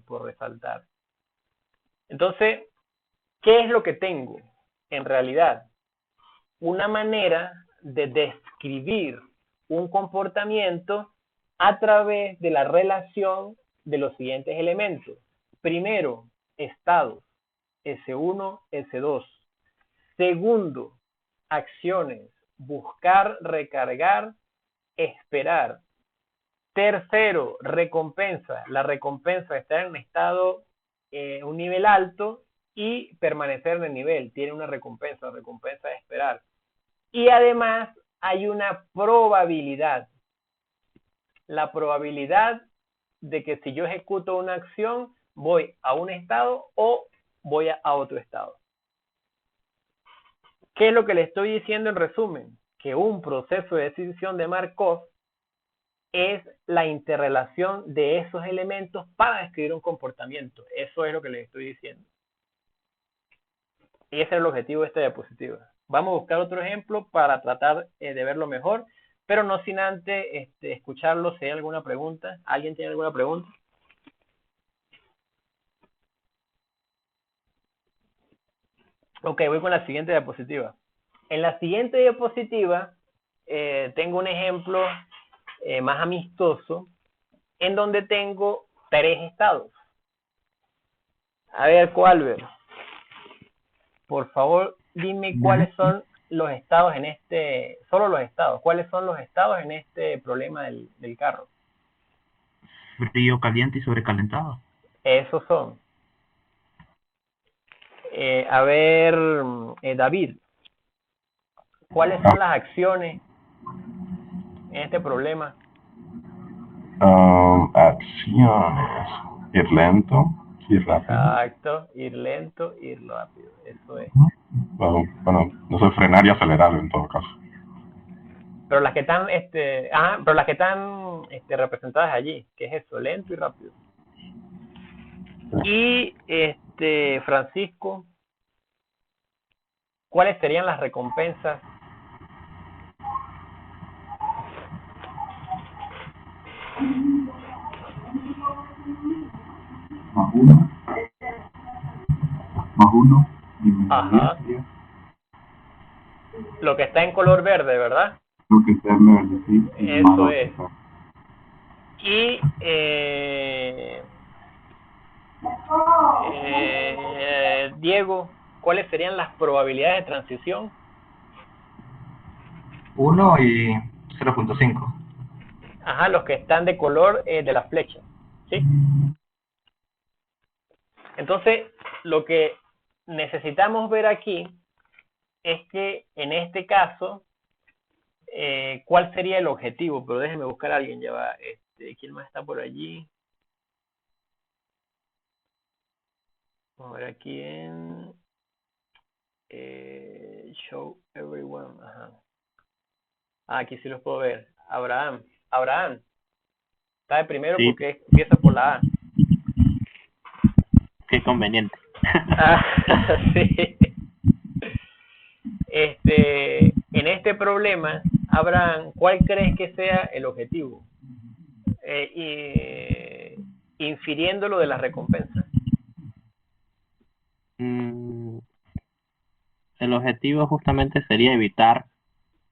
por resaltar. Entonces, ¿qué es lo que tengo? En realidad, una manera de describir un comportamiento a través de la relación de los siguientes elementos. Primero, estados, S1, S2. Segundo, acciones, buscar, recargar, esperar. Tercero, recompensa. La recompensa está en un estado, un nivel alto y permanecer en el nivel. Tiene una recompensa de esperar. Y además hay una probabilidad. La probabilidad de que si yo ejecuto una acción, voy a un estado o voy a otro estado. ¿Qué es lo que le estoy diciendo en resumen? Que un proceso de decisión de Markov es la interrelación de esos elementos para describir un comportamiento. Eso es lo que les estoy diciendo. Y ese es el objetivo de esta diapositiva. Vamos a buscar otro ejemplo para tratar de verlo mejor, pero no sin antes escucharlo si hay alguna pregunta. ¿Alguien tiene alguna pregunta? Ok, voy con la siguiente diapositiva. En la siguiente diapositiva tengo un ejemplo más amistoso en donde tengo 3 estados. A ver, Albert, por favor, dime cuáles son los estados en solo los estados, ¿cuáles son los estados en este problema del carro? Frío, caliente y sobrecalentado. Esos son. A ver, David, ¿cuáles son las acciones en este problema? Acciones. Ir lento, ir rápido. Exacto, ir lento, ir rápido. Eso es. Bueno, no sé, frenar y acelerar en todo caso. Pero las que están, pero las que están representadas allí, ¿qué es eso? Lento y rápido. Y Francisco, ¿cuáles serían las recompensas? Más 1. Ajá. Lo que está en color verde, ¿verdad? Lo que está en verde, sí. Eso es. Exacto. Y Diego, ¿cuáles serían las probabilidades de transición? 1 y 0.5. Ajá, los que están de color de la flecha, ¿sí? Entonces, lo que necesitamos ver aquí es que en este caso, ¿cuál sería el objetivo? Pero déjenme buscar a alguien, ya va. ¿Quién más está por allí? Vamos a ver aquí en Show Everyone. Ajá. Aquí sí los puedo ver. Abraham, está de primero Sí. porque empieza por la A. Qué conveniente. Sí. En este problema, Abraham, ¿cuál crees que sea el objetivo? Infiriendo lo de la recompensa. El objetivo justamente sería evitar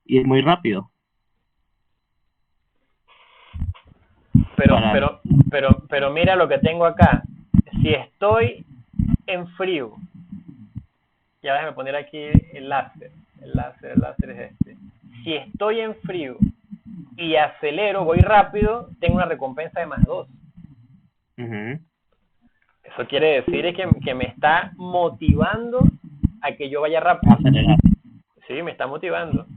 ir muy rápido. Pero mira lo que tengo acá. Si estoy en frío, ya déjame poner aquí el láser. El láser es este. Si estoy en frío y acelero, voy rápido, tengo una recompensa de +2. Eso quiere decir que me está motivando a que yo vaya rápido. Acelerar. Sí, me está motivando.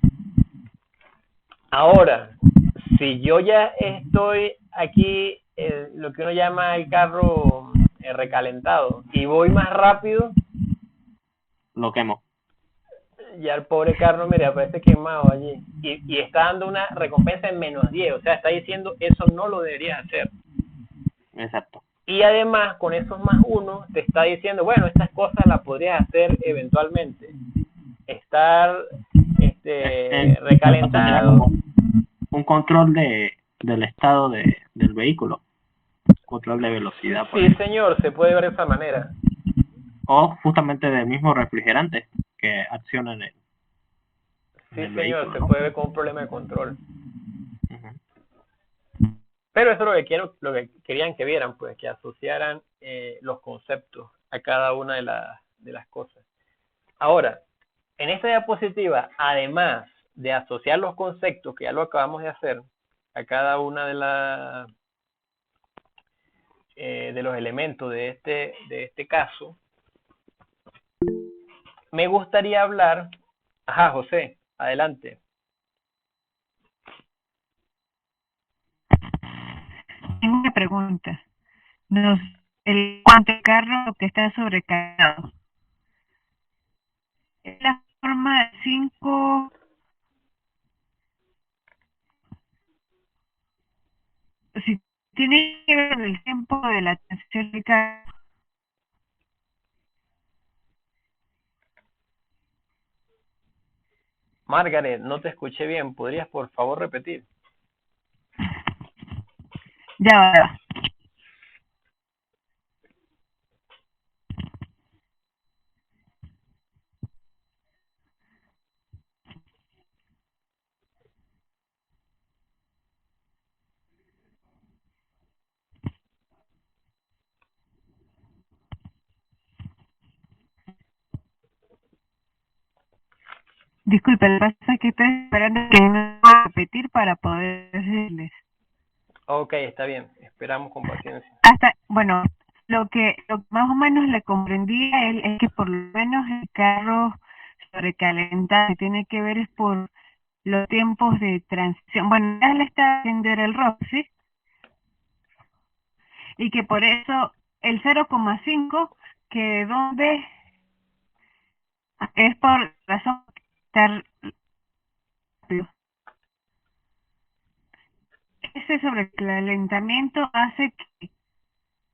Ahora, si yo ya estoy aquí, lo que uno llama el carro recalentado, y voy más rápido, Lo quemo. ya el pobre carro, mire, aparece quemado allí. Y está dando una recompensa en -10. O sea, está diciendo, eso no lo deberías hacer. Exacto. Y además, con esos +1, te está diciendo, bueno, estas cosas las podrías hacer eventualmente. Estar recalentado. Un control del estado del vehículo. Control de velocidad. Sí, señor, se puede ver de esa manera. O justamente del mismo refrigerante que acciona en el Sí, el señor, vehículo, se ¿no? puede ver con un problema de control. Ujú. Pero eso es lo que querían que vieran, pues, que asociaran los conceptos a cada una de las cosas. Ahora, en esta diapositiva, además de asociar los conceptos, que ya lo acabamos de hacer, a cada una de los elementos de este caso, me gustaría hablar. Ajá, José, adelante. Tengo una pregunta. Cuanto al carro que está sobrecargado, ¿es la forma de 5? Si tiene que ver el tiempo de la atención del carro. Margaret, no te escuché bien. ¿Podrías, por favor, repetir? Ya va. Disculpe, lo que pasa es que estoy esperando que me pueda repetir para poder decirles. Ok, está bien. Esperamos con paciencia. Bueno, lo que más o menos le comprendí a él es que por lo menos el carro sobrecalentado que tiene que ver es por los tiempos de transición. Bueno, ya le está haciendo el rock, ¿sí? Y que por eso el 0,5 que donde es por razón de estar rápido. Ese sobrecalentamiento hace que,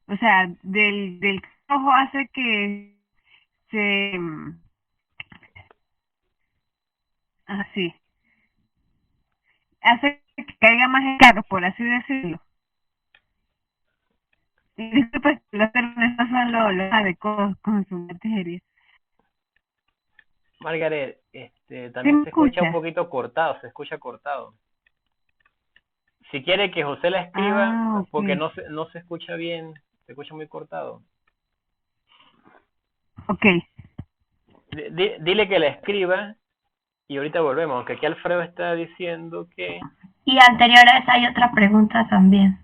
o sea, del ojo hace que se así hace que caiga más el carro, por así decirlo. Y disculpe, los términos no son los adecuados con su materia. Margaret, ¿Sí también me se escucha un escuchas? poquito cortado, se escucha cortado. Si quiere que José la escriba, Ah, porque ok. no se escucha bien, se escucha muy cortado. Ok. Dile que la escriba y ahorita volvemos, aunque aquí Alfredo está diciendo que... Y anterior a esa hay otra pregunta también,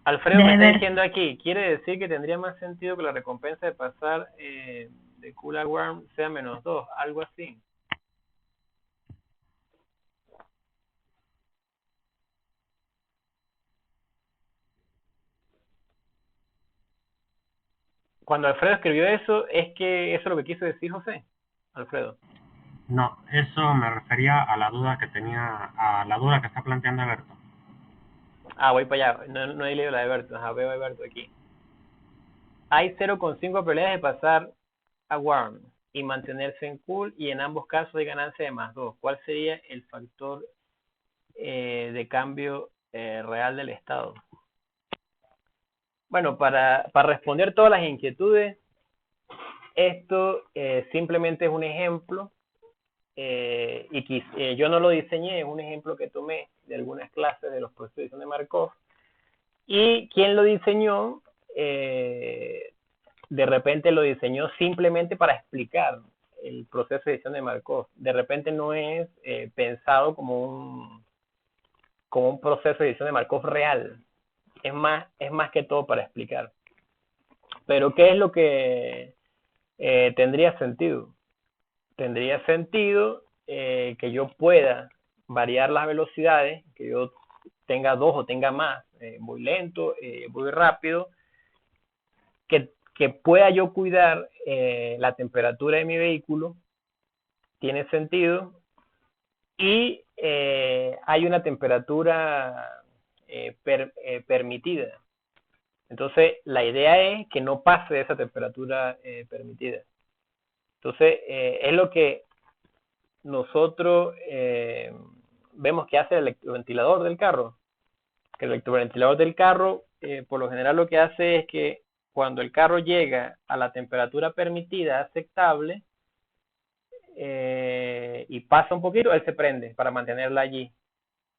Alfredo me de está ver. diciendo aquí, quiere decir que tendría más sentido que la recompensa de pasar de Cooler Worm sea -2, algo así. Cuando Alfredo escribió eso, es que eso es lo que quiso decir José, Alfredo. No, eso me refería a la duda que tenía, a la duda que está planteando Alberto. Ah, voy para allá, no he leído la de Berto, ajá, veo a Berto aquí. Hay 0,5 probabilidades de pasar a Worm y mantenerse en Cool, y en ambos casos hay ganancia de +2. ¿Cuál sería el factor de cambio real del estado? Bueno, para responder todas las inquietudes, esto simplemente es un ejemplo, yo no lo diseñé, es un ejemplo que tomé de algunas clases de los procesos de edición de Markov, y quien lo diseñó, de repente lo diseñó simplemente para explicar el proceso de edición de Markov. De repente no es pensado como un proceso de edición de Markov real. Es más que todo para explicar. Pero ¿qué es lo que tendría sentido? Tendría sentido que yo pueda variar las velocidades, que yo tenga 2 o tenga más, muy lento, muy rápido, que pueda yo cuidar la temperatura de mi vehículo, tiene sentido, y hay una temperatura permitida. Entonces, la idea es que no pase de esa temperatura permitida. Entonces, es lo que nosotros vemos que hace el electroventilador del carro. Que el electroventilador del carro, por lo general, lo que hace es que cuando el carro llega a la temperatura permitida, aceptable, y pasa un poquito, él se prende para mantenerla allí.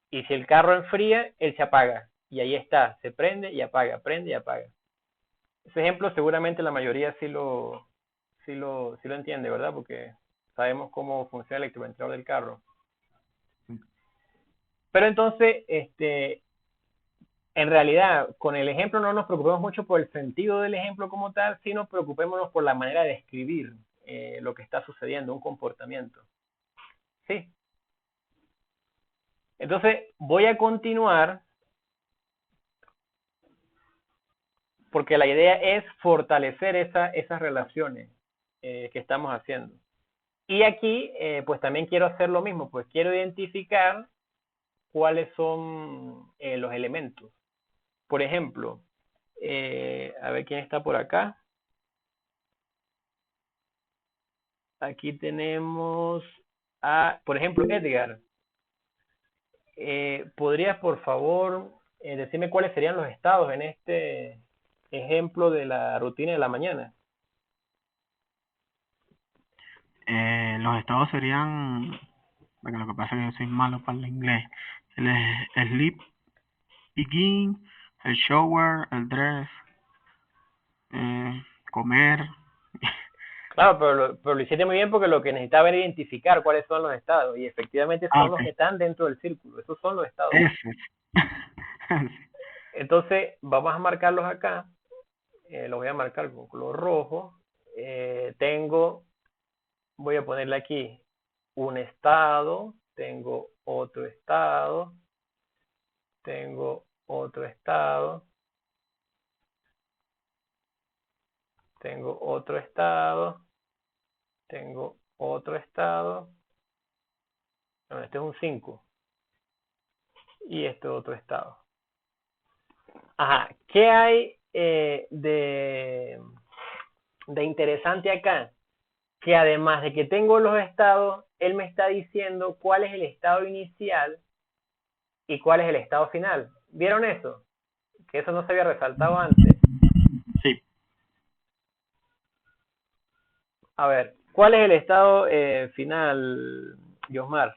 Y si el carro enfría, él se apaga. Y ahí está, se prende y apaga, prende y apaga. Ese ejemplo seguramente la mayoría sí lo entiende, ¿verdad? Porque sabemos cómo funciona el electroventilador del carro. Pero entonces, en realidad, con el ejemplo no nos preocupemos mucho por el sentido del ejemplo como tal, sino preocupémonos por la manera de describir lo que está sucediendo, un comportamiento. ¿Sí? Entonces, voy a continuar porque la idea es fortalecer esas relaciones que estamos haciendo. Y aquí, pues también quiero hacer lo mismo, pues quiero identificar cuáles son los elementos. Por ejemplo, a ver quién está por acá. Aquí tenemos por ejemplo, Edgar. ¿Podrías, por favor, decirme cuáles serían los estados en este ejemplo de la rutina de la mañana? Los estados serían, porque lo que pasa es que yo soy malo para el inglés, el sleep, begin, el shower, el dress, comer. Claro, pero lo hiciste muy bien porque lo que necesitaba era identificar cuáles son los estados, y efectivamente son los Ok, que están dentro del círculo, esos son los estados. ese. Entonces, vamos a marcarlos acá, los voy a marcar con color rojo. Voy a ponerle aquí un estado, tengo otro estado, tengo otro estado, tengo otro estado, tengo otro estado. Bueno, este es un 5 y este es otro estado. Ajá, ¿qué hay de interesante acá? Que además de que tengo los estados, él me está diciendo cuál es el estado inicial y cuál es el estado final. ¿Vieron eso? Que eso no se había resaltado antes. Sí. A ver, ¿cuál es el estado final, Yosmar?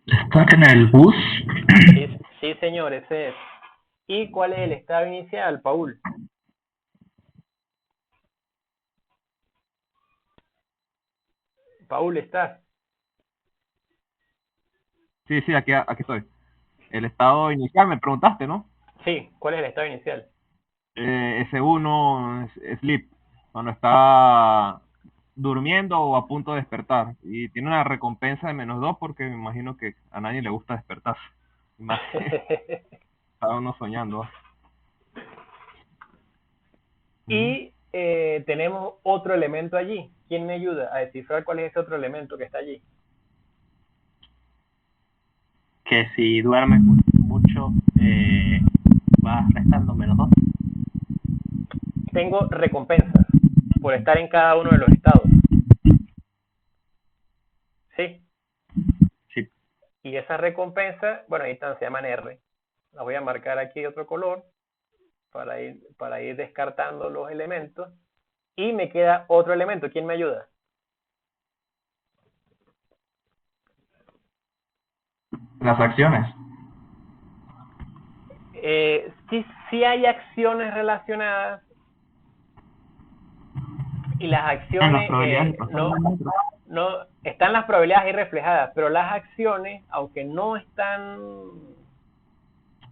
Estar en el bus. Sí, señor, ese es. ¿Y cuál es el estado inicial, Paul? Paul, ¿estás? Sí, sí, aquí estoy. El estado inicial me preguntaste, ¿no? Sí, ¿cuál es el estado inicial? S1, sleep, cuando está durmiendo o a punto de despertar. Y tiene una recompensa de -2 porque me imagino que a nadie le gusta despertar. Y más si está uno soñando. Y tenemos otro elemento allí. ¿Quién me ayuda a descifrar cuál es ese otro elemento que está allí? Que si duermes mucho, vas restando -2. Tengo recompensas por estar en cada uno de los estados. ¿Sí? Sí. Y esas recompensas, bueno, ahí están, se llaman R. Las voy a marcar aquí de otro color para ir descartando los elementos. Y me queda otro elemento. ¿Quién me ayuda? Las acciones. Sí hay acciones relacionadas y las En las acciones probabilidades no están las probabilidades ahí reflejadas, pero las acciones, aunque no están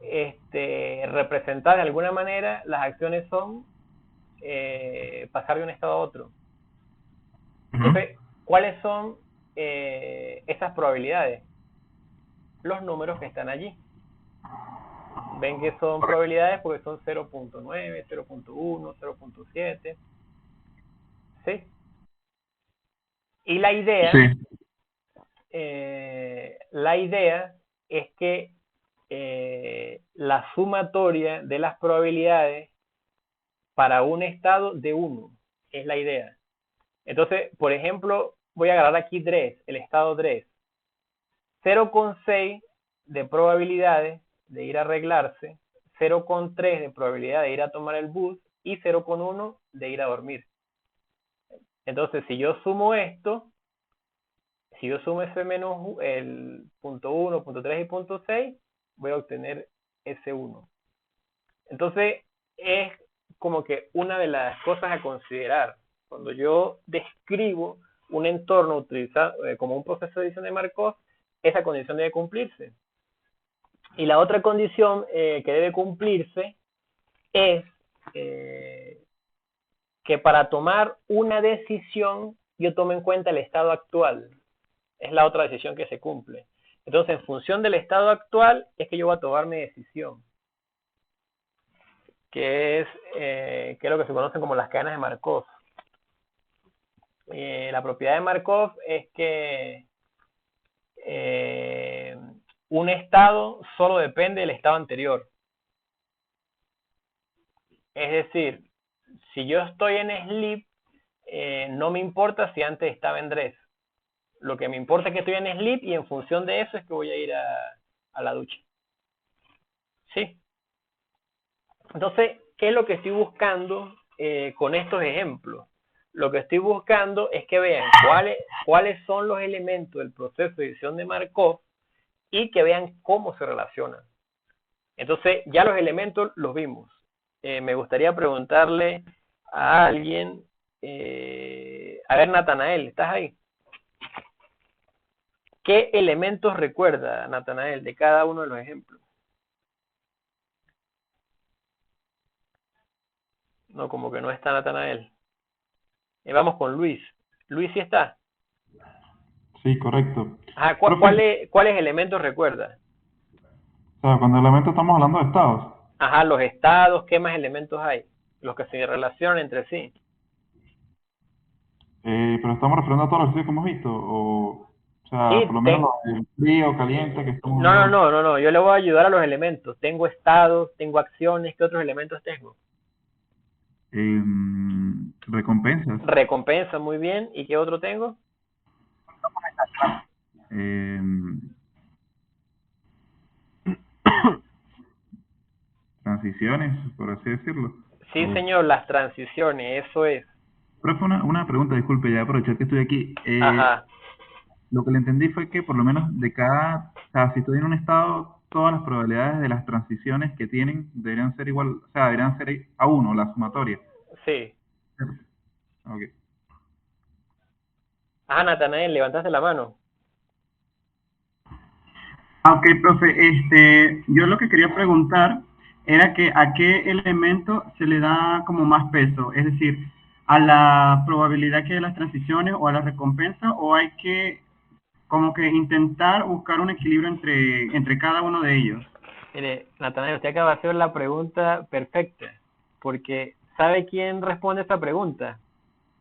representadas de alguna manera, las acciones son pasar de un estado a otro. Entonces, ¿cuáles son esas probabilidades? Los números que están allí. Ven que son probabilidades porque son 0.9, 0.1, 0.7. ¿Sí? Y la idea, Sí. la idea es que la sumatoria de las probabilidades para un estado de 1 es la idea. Entonces, por ejemplo, voy a agarrar aquí DRESS, el estado DRESS. 0,6 de probabilidades de ir a arreglarse, 0,3 de probabilidad de ir a tomar el bus y 0,1 de ir a dormir. Entonces, si yo sumo esto, si yo sumo ese menos el punto 1, punto 3 y punto 6, voy a obtener ese 1. Entonces, es como que una de las cosas a considerar cuando yo describo un entorno utilizado como un proceso de edición de Markov, esa condición debe cumplirse. Y la otra condición que debe cumplirse es que para tomar una decisión yo tome en cuenta el estado actual. Es la otra decisión que se cumple. Entonces, en función del estado actual, es que yo voy a tomar mi decisión. Que es lo que se conocen como las cadenas de Markov. La propiedad de Markov es que un estado solo depende del estado anterior. Es decir, si yo estoy en sleep, no me importa si antes estaba en dress. Lo que me importa es que estoy en sleep y en función de eso es que voy a ir a la ducha. ¿Sí? Entonces, ¿qué es lo que estoy buscando con estos ejemplos? Lo que estoy buscando es que vean cuáles son los elementos del proceso de edición de Markov y que vean cómo se relacionan. Entonces, ya los elementos los vimos. Me gustaría preguntarle a alguien, a ver, Natanael, ¿estás ahí? ¿Qué elementos recuerda, Natanael, de cada uno de los ejemplos? No, como que no está Natanael. Vamos con Luis. Luis, ¿sí está? Sí, correcto. Ajá, ¿cuáles elementos recuerda? O sea, cuando elementos estamos hablando de estados. Ajá, los estados, ¿qué más elementos hay? Los que se relacionan entre sí. Pero estamos refiriendo a todos los estudios que hemos visto. O sea, Sí, por lo menos los del frío, caliente, que estamos no, yo le voy a ayudar a los elementos. Tengo estados, tengo acciones, ¿qué otros elementos tengo? Recompensas. Recompensa, muy bien. ¿Y qué otro tengo? Transiciones, por así decirlo. Sí, señor, las transiciones, eso es. Profe, una pregunta, disculpe, ya aprovechar que estoy aquí. Ajá, Lo que le entendí fue que por lo menos de cada, o sea, si estoy en un estado, todas las probabilidades de las transiciones que tienen deberían ser igual, o sea, deberían ser a uno, la sumatoria. sí. Ok. Ajá, Natanael, levantaste la mano. Ok, profe, yo lo que quería preguntar era que a qué elemento se le da como más peso, es decir, a la probabilidad que de las transiciones o a la recompensa, o hay que como que intentar buscar un equilibrio entre cada uno de ellos. Mire, Natanael, usted acaba de hacer la pregunta perfecta, porque ¿sabe quién responde esta pregunta?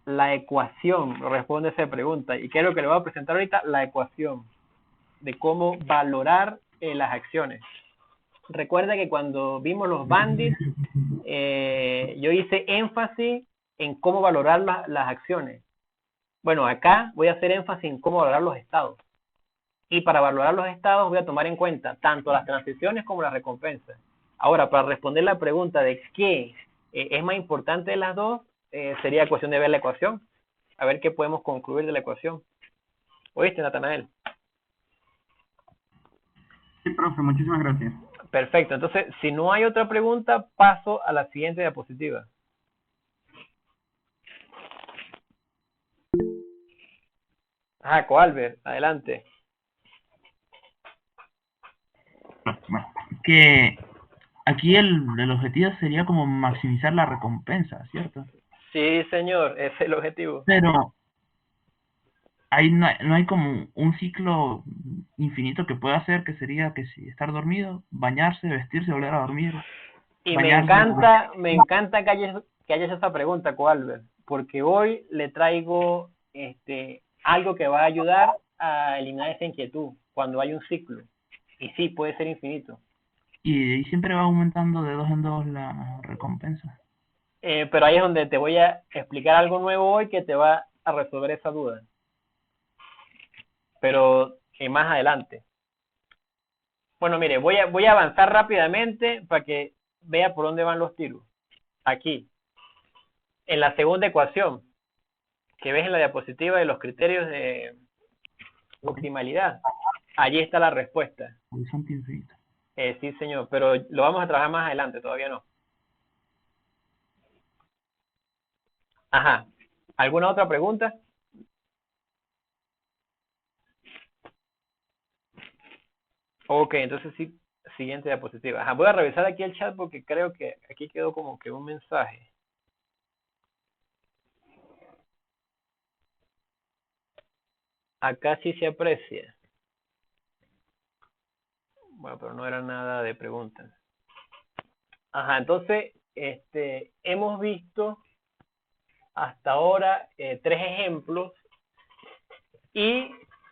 La ecuación responde esa pregunta. ¿Y qué es lo que le voy a presentar ahorita? La ecuación de cómo valorar las acciones. Recuerda que cuando vimos los bandits, yo hice énfasis en cómo valorar las acciones. Bueno, acá voy a hacer énfasis en cómo valorar los estados. Y para valorar los estados voy a tomar en cuenta tanto las transiciones como las recompensas. Ahora, para responder la pregunta de qué es más importante de las dos, sería cuestión de ver la ecuación. A ver qué podemos concluir de la ecuación. ¿Oíste, Natanael? Sí, profe, muchísimas gracias. Perfecto. Entonces, si no hay otra pregunta, paso a la siguiente diapositiva. Coalbert, adelante. Bueno, que aquí el objetivo sería como maximizar la recompensa, ¿cierto? Sí, señor, ese es el objetivo. Pero ahí no hay como un ciclo infinito que pueda hacer, que sería que si estar dormido, bañarse, vestirse, volver a dormir, Y bañarse. me encanta que hayas esa pregunta, Coalbert, porque hoy le traigo algo que va a ayudar a eliminar esa inquietud cuando hay un ciclo. Y sí, puede ser infinito. Y siempre va aumentando de 2 en 2 la recompensa. Pero ahí es donde te voy a explicar algo nuevo hoy que te va a resolver esa duda. Pero más adelante. Bueno, mire, voy a avanzar rápidamente para que vea por dónde van los tiros. Aquí, en la segunda ecuación, que ves en la diapositiva de los criterios de optimalidad, allí está la respuesta. Horizonte infinito. Sí, señor, pero lo vamos a trabajar más adelante, todavía no. Ajá. ¿Alguna otra pregunta? Ok, entonces sí, siguiente diapositiva. Ajá, voy a revisar aquí el chat porque creo que aquí quedó como que un mensaje. Acá sí se aprecia. Bueno, pero no era nada de preguntas. Ajá, entonces, hemos visto hasta ahora 3 ejemplos y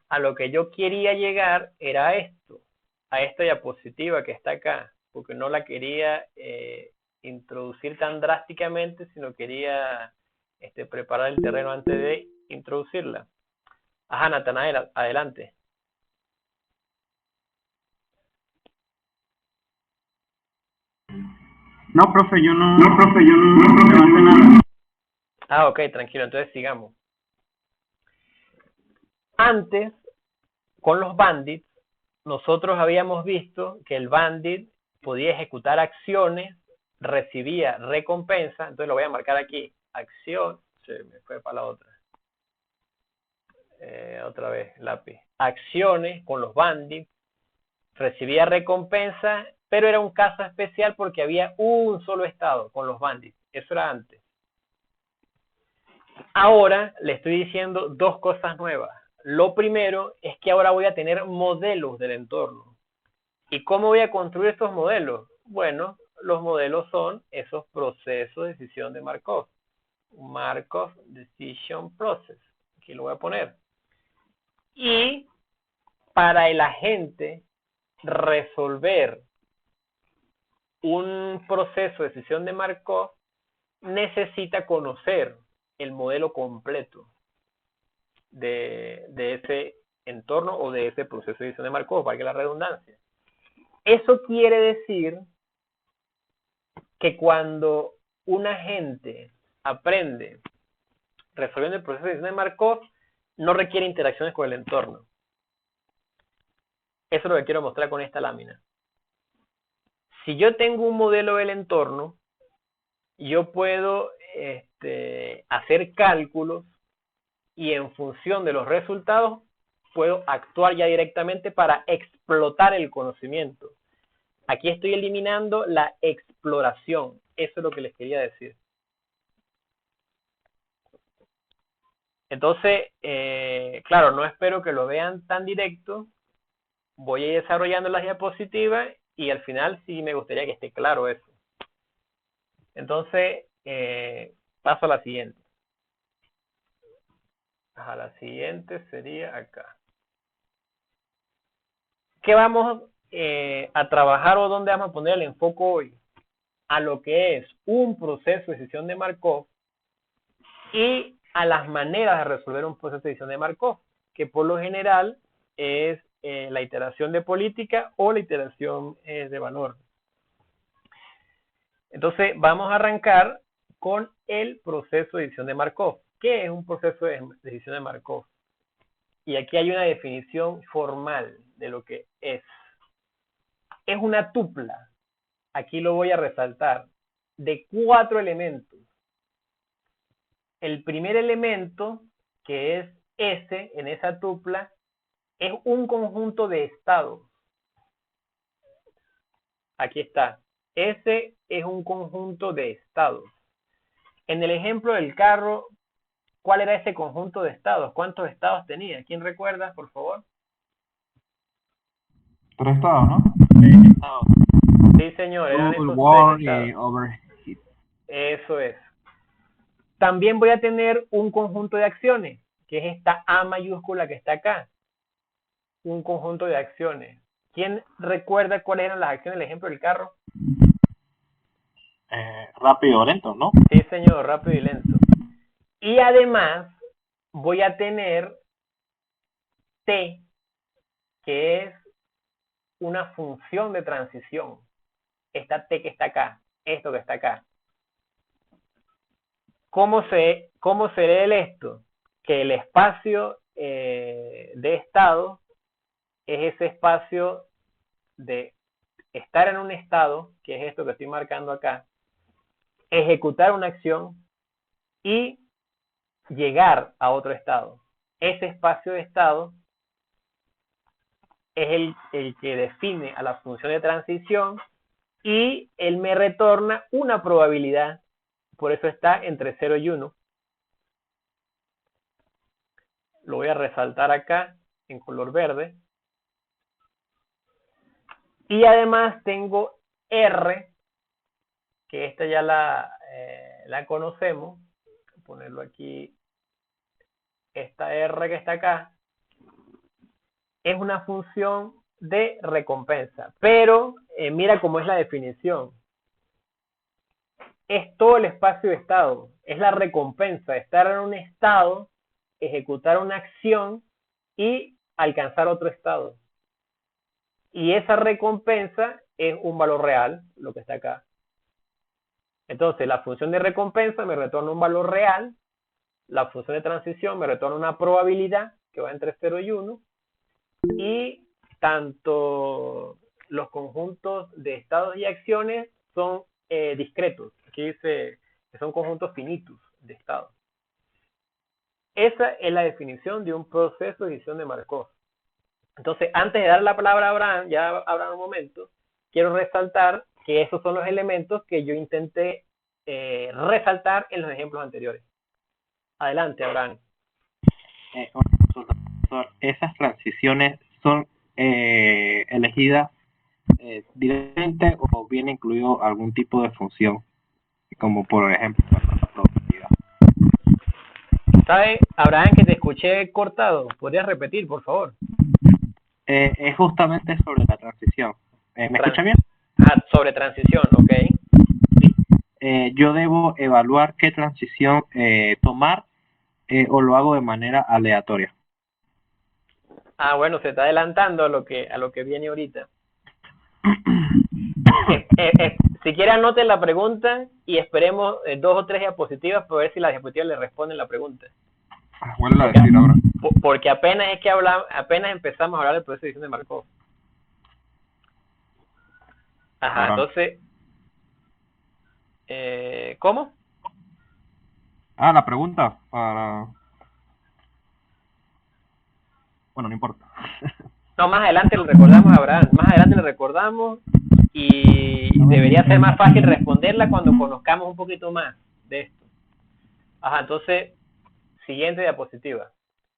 a lo que yo quería llegar era esto, a esta diapositiva que está acá, porque no la quería introducir tan drásticamente, sino quería preparar el terreno antes de introducirla. Ajá, Natanael, adelante. No, profe, yo no levanté nada. Ok, tranquilo, entonces sigamos. Antes, con los bandits, nosotros habíamos visto que el bandit podía ejecutar acciones, recibía recompensa, entonces lo voy a marcar aquí, acción, se me fue para la otra, otra vez lápiz, acciones con los bandits, recibía recompensa, pero era un caso especial porque había un solo estado con los bandits, eso era antes. Ahora le estoy diciendo 2 cosas nuevas. Lo primero es que ahora voy a tener modelos del entorno. ¿Y cómo voy a construir estos modelos? Bueno, los modelos son esos procesos de decisión de Markov. Markov Decision Process. Aquí lo voy a poner. Y para el agente resolver un proceso de decisión de Markov, necesita conocer el modelo completo de ese entorno o de ese proceso de decisión de Markov, valga la redundancia. Eso quiere decir que cuando un agente aprende resolviendo el proceso de decisión de Markov no requiere interacciones con el entorno. Eso es lo que quiero mostrar con esta lámina. Si yo tengo un modelo del entorno, yo puedo hacer cálculos y en función de los resultados puedo actuar ya directamente para explotar el conocimiento. Aquí estoy eliminando la exploración. Eso es lo que les quería decir. Entonces, claro, no espero que lo vean tan directo. Voy a ir desarrollando las diapositivas y al final sí me gustaría que esté claro eso. Entonces, paso a la siguiente. La siguiente sería acá. ¿Qué vamos a trabajar o dónde vamos a poner el enfoque hoy? A lo que es un proceso de decisión de Markov y a las maneras de resolver un proceso de decisión de Markov, que por lo general es la iteración de política o la iteración de valor. Entonces, vamos a arrancar con el proceso de decisión de Markov. ¿Qué es un proceso de decisión de Markov? Y aquí hay una definición formal de lo que es. Es una tupla, aquí lo voy a resaltar, de 4 elementos. El primer elemento, que es S en esa tupla, es un conjunto de estados. Aquí está. S es un conjunto de estados. En el ejemplo del carro, ¿cuál era ese conjunto de estados? ¿Cuántos estados tenía? ¿Quién recuerda, por favor? 3 estados, ¿no? Sí, señor. Eran Cool, esos warm 3 estados. y overheat. Eso es. También voy a tener un conjunto de acciones, que es esta A mayúscula que está acá. Un conjunto de acciones. ¿Quién recuerda cuáles eran las acciones del ejemplo del carro? Rápido o lento, ¿no? Sí, señor, rápido y lento. Y además voy a tener T, que es una función de transición. Esta T que está acá, esto que está acá. ¿Cómo se lee esto? Que el espacio de estado es ese espacio de estar en un estado, que es esto que estoy marcando acá, ejecutar una acción y llegar a otro estado. Ese espacio de estado es el que define a la función de transición y él me retorna una probabilidad. Por eso está entre 0 y 1. Lo voy a resaltar acá en color verde. Y además tengo R, que esta ya la conocemos. Voy a ponerlo aquí. Esta R que está acá es una función de recompensa. Pero mira cómo es la definición. Es todo el espacio de estado. Es la recompensa. Estar en un estado, ejecutar una acción y alcanzar otro estado. Y esa recompensa es un valor real, lo que está acá. Entonces, la función de recompensa me retorna un valor real. La función de transición me retorna una probabilidad que va entre 0 y 1. Y tanto los conjuntos de estados y acciones son discretos. Aquí dice que son conjuntos finitos de estados. Esa es la definición de un proceso de decisión de Markov. Entonces, antes de dar la palabra a Abraham, ya habrá un momento, quiero resaltar que esos son los elementos que yo intenté resaltar en los ejemplos anteriores. Adelante, Abraham. Profesor, esas transiciones son elegidas directamente o viene incluido algún tipo de función, como por ejemplo la probabilidad. ¿Sabes, Abraham, que te escuché cortado? ¿Podrías repetir, por favor? Es justamente sobre la transición. ¿Me escucha bien? Sobre transición, ok. Sí. Yo debo evaluar qué transición tomar o lo hago de manera aleatoria. Bueno, se está adelantando a lo que viene ahorita. Si quiere anoten la pregunta y esperemos 2 o 3 diapositivas para ver si las diapositivas le responden la pregunta. Vuelvo a decir ahora. Porque apenas empezamos a hablar del proceso de edición de Markov. Ajá, Ahora. entonces, ¿cómo? La pregunta para... Bueno, no importa. No, más adelante le recordamos a Abraham, más adelante le recordamos y debería ser más fácil responderla cuando conozcamos un poquito más de esto. Ajá, entonces, siguiente diapositiva.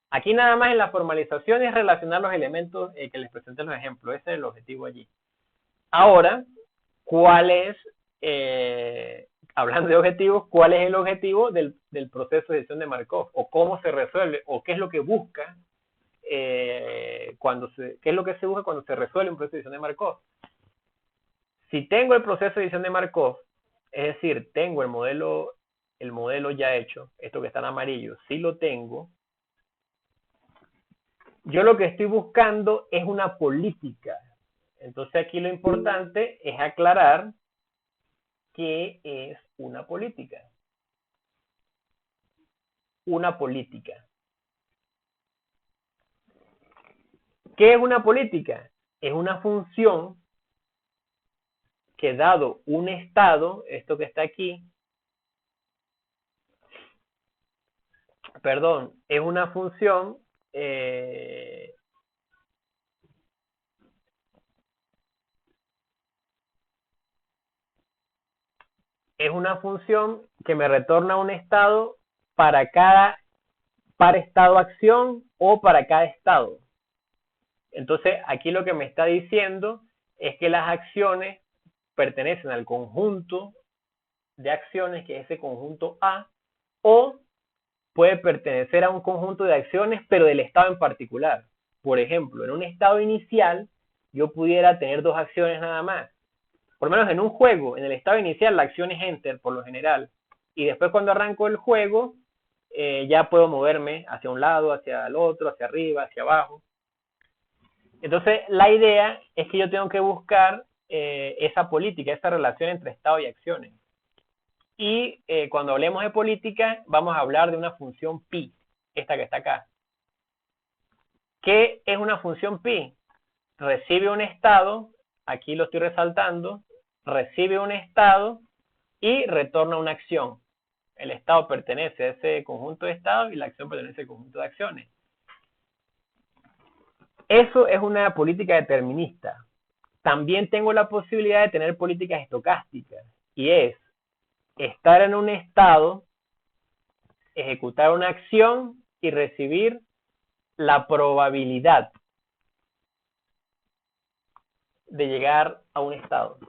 Aquí nada más en la formalización es relacionar los elementos que les presenté los ejemplos. Ese es el objetivo allí. Ahora, ¿cuál es, hablando de objetivos, cuál es el objetivo del proceso de edición de Markov? ¿O cómo se resuelve? ¿O qué es lo que busca? ¿Qué es lo que se busca cuando se resuelve un proceso de edición de Markov? Si tengo el proceso de edición de Markov, es decir, tengo el modelo ya hecho, esto que está en amarillo, si lo tengo, yo lo que estoy buscando es una política. Entonces aquí lo importante es aclarar qué es una política. Una política. ¿Qué es una política? Es una función que dado un estado, esto que está aquí, perdón, es una función que me retorna un estado para cada estado acción o para cada estado. Entonces, aquí lo que me está diciendo es que las acciones pertenecen al conjunto de acciones, que es ese conjunto A, o puede pertenecer a un conjunto de acciones, pero del estado en particular. Por ejemplo, en un estado inicial, yo pudiera tener 2 acciones nada más. Por lo menos en un juego, en el estado inicial, la acción es Enter, por lo general. Y después cuando arranco el juego, ya puedo moverme hacia un lado, hacia el otro, hacia arriba, hacia abajo. Entonces, la idea es que yo tengo que buscar esa política, esa relación entre estado y acciones. Y cuando hablemos de política, vamos a hablar de una función pi, esta que está acá. ¿Qué es una función pi? Recibe un estado, aquí lo estoy resaltando, recibe un estado y retorna una acción. El estado pertenece a ese conjunto de estados y la acción pertenece al conjunto de acciones. Eso es una política determinista. También tengo la posibilidad de tener políticas estocásticas, y es estar en un estado, ejecutar una acción y recibir la probabilidad de llegar a un estado,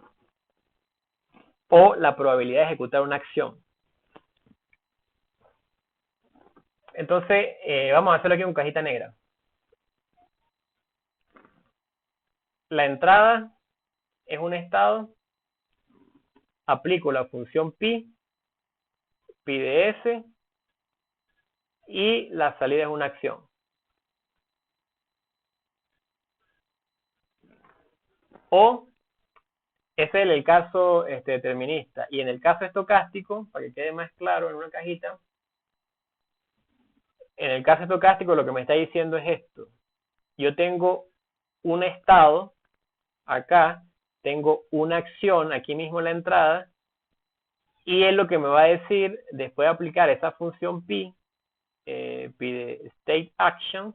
o la probabilidad de ejecutar una acción. Entonces, vamos a hacerlo aquí con cajita negra. La entrada es un estado, aplico la función pi de s, y la salida es una acción. O, ese es el caso determinista. Y en el caso estocástico, para que quede más claro en una cajita, en el caso estocástico lo que me está diciendo es esto. Yo tengo un estado, acá, tengo una acción aquí mismo en la entrada, y es lo que me va a decir, después de aplicar esa función pi de state action,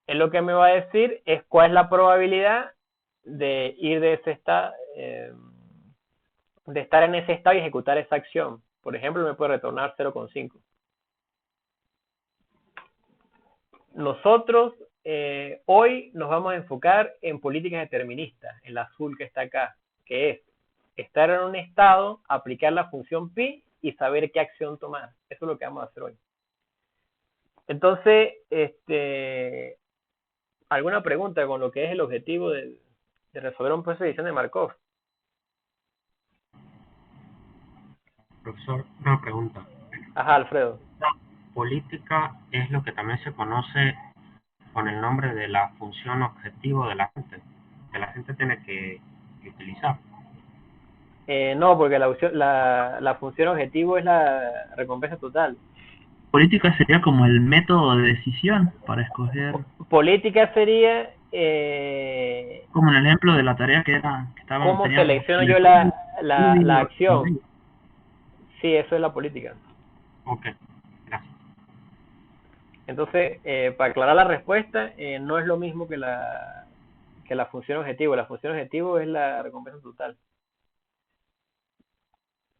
es lo que me va a decir es cuál es la probabilidad de ir de ese estado, de estar en ese estado y ejecutar esa acción. Por ejemplo, me puede retornar 0,5. Nosotros hoy nos vamos a enfocar en políticas deterministas, en la azul que está acá, que es estar en un estado, aplicar la función pi y saber qué acción tomar. Eso es lo que vamos a hacer hoy. Entonces, ¿alguna pregunta con lo que es el objetivo de resolver un proceso de edición de Markov? Profesor, una pregunta. Ajá, Alfredo. Política es lo que también se conoce con el nombre de la función objetivo de la gente, que la gente tiene que utilizar. No, porque la función objetivo es la recompensa total. Política sería como el método de decisión para escoger, Política sería como en el ejemplo de la tarea que cómo teníamos selecciono en yo el la código. acción. Sí, eso es la política. Ok, gracias. Entonces, para aclarar la respuesta, no es lo mismo que la función objetivo. La función objetivo es la recompensa total.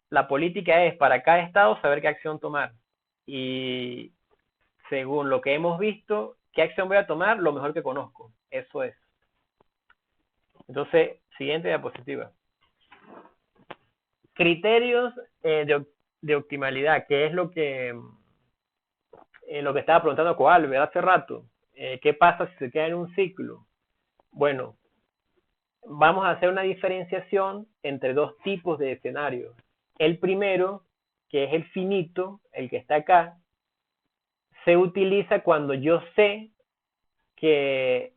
La política es para cada estado saber qué acción tomar. Y según lo que hemos visto, ¿qué acción voy a tomar? Lo mejor que conozco. Eso es. Entonces, siguiente diapositiva. Criterios de optimalidad, que es lo que estaba preguntando Coalve hace rato. ¿Qué pasa si se queda en un ciclo? Bueno, vamos a hacer una diferenciación entre dos tipos de escenarios. El primero, que es el finito, el que está acá, se utiliza cuando yo sé que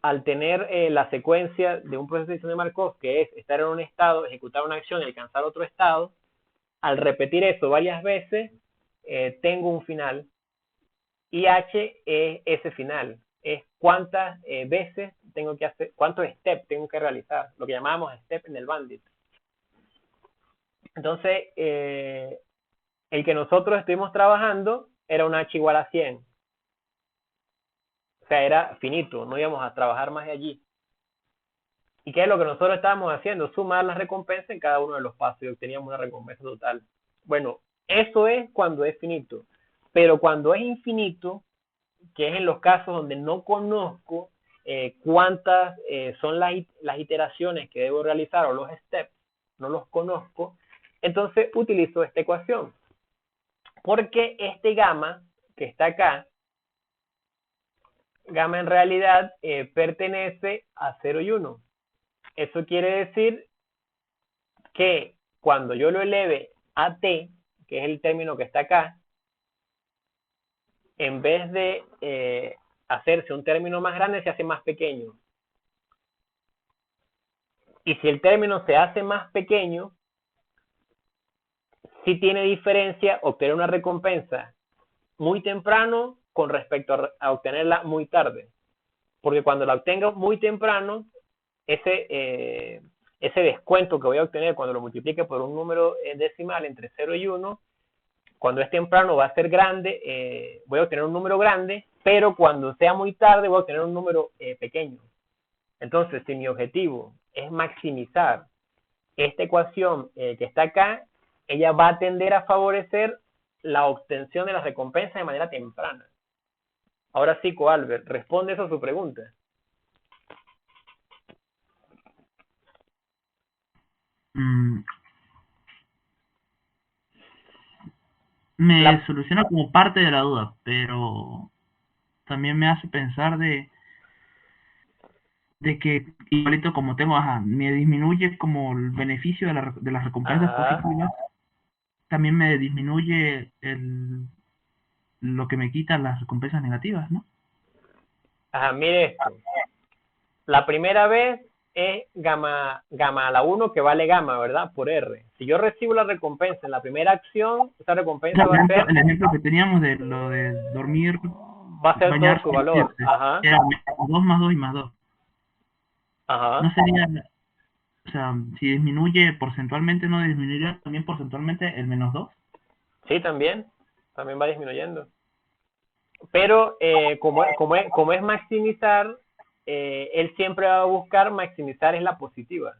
al tener la secuencia de un proceso de decisión de Markov, que es estar en un estado, ejecutar una acción y alcanzar otro estado, al repetir eso varias veces, tengo un final. Y H es ese final, es cuántas veces tengo que hacer, cuántos steps tengo que realizar, lo que llamábamos step en el Bandit. Entonces, el que nosotros estuvimos trabajando era un H igual a 100. O sea, era finito, no íbamos a trabajar más de allí. ¿Y qué es lo que nosotros estábamos haciendo? Sumar las recompensas en cada uno de los pasos y obteníamos una recompensa total. Bueno, eso es cuando es finito. Pero cuando es infinito, que es en los casos donde no conozco cuántas son las iteraciones que debo realizar o los steps, no los conozco, entonces utilizo esta ecuación. Porque este gamma que está acá, gamma en realidad pertenece a 0 y 1. Eso quiere decir que cuando yo lo eleve a t, que es el término que está acá, en vez de hacerse un término más grande, se hace más pequeño. Y si el término se hace más pequeño, sí tiene diferencia obtener una recompensa muy temprano con respecto a obtenerla muy tarde. Porque cuando la obtengo muy temprano, ese descuento que voy a obtener cuando lo multiplique por un número decimal entre 0 y 1, cuando es temprano va a ser grande, voy a obtener un número grande, pero cuando sea muy tarde voy a obtener un número pequeño. Entonces, si mi objetivo es maximizar esta ecuación que está acá, ella va a tender a favorecer la obtención de las recompensas de manera temprana. Ahora sí, Coalbert, responde eso a su pregunta. Me soluciona como parte de la duda, pero también me hace pensar de que igualito como tengo, me disminuye como el beneficio de las recompensas positivas, también me disminuye lo que me quitan las recompensas negativas, ¿no? Mire esto. La primera vez es gamma a la 1 que vale gamma, ¿verdad? Por R. Si yo recibo la recompensa en la primera acción, esa recompensa va a ser... El ejemplo que teníamos de lo de dormir, va a ser todo su valor. Era 2 más 2 y más 2. No sería... O sea, si disminuye porcentualmente, ¿no disminuiría también porcentualmente el menos 2? Sí, también va disminuyendo. Pero como es maximizar, él siempre va a buscar maximizar es la positiva.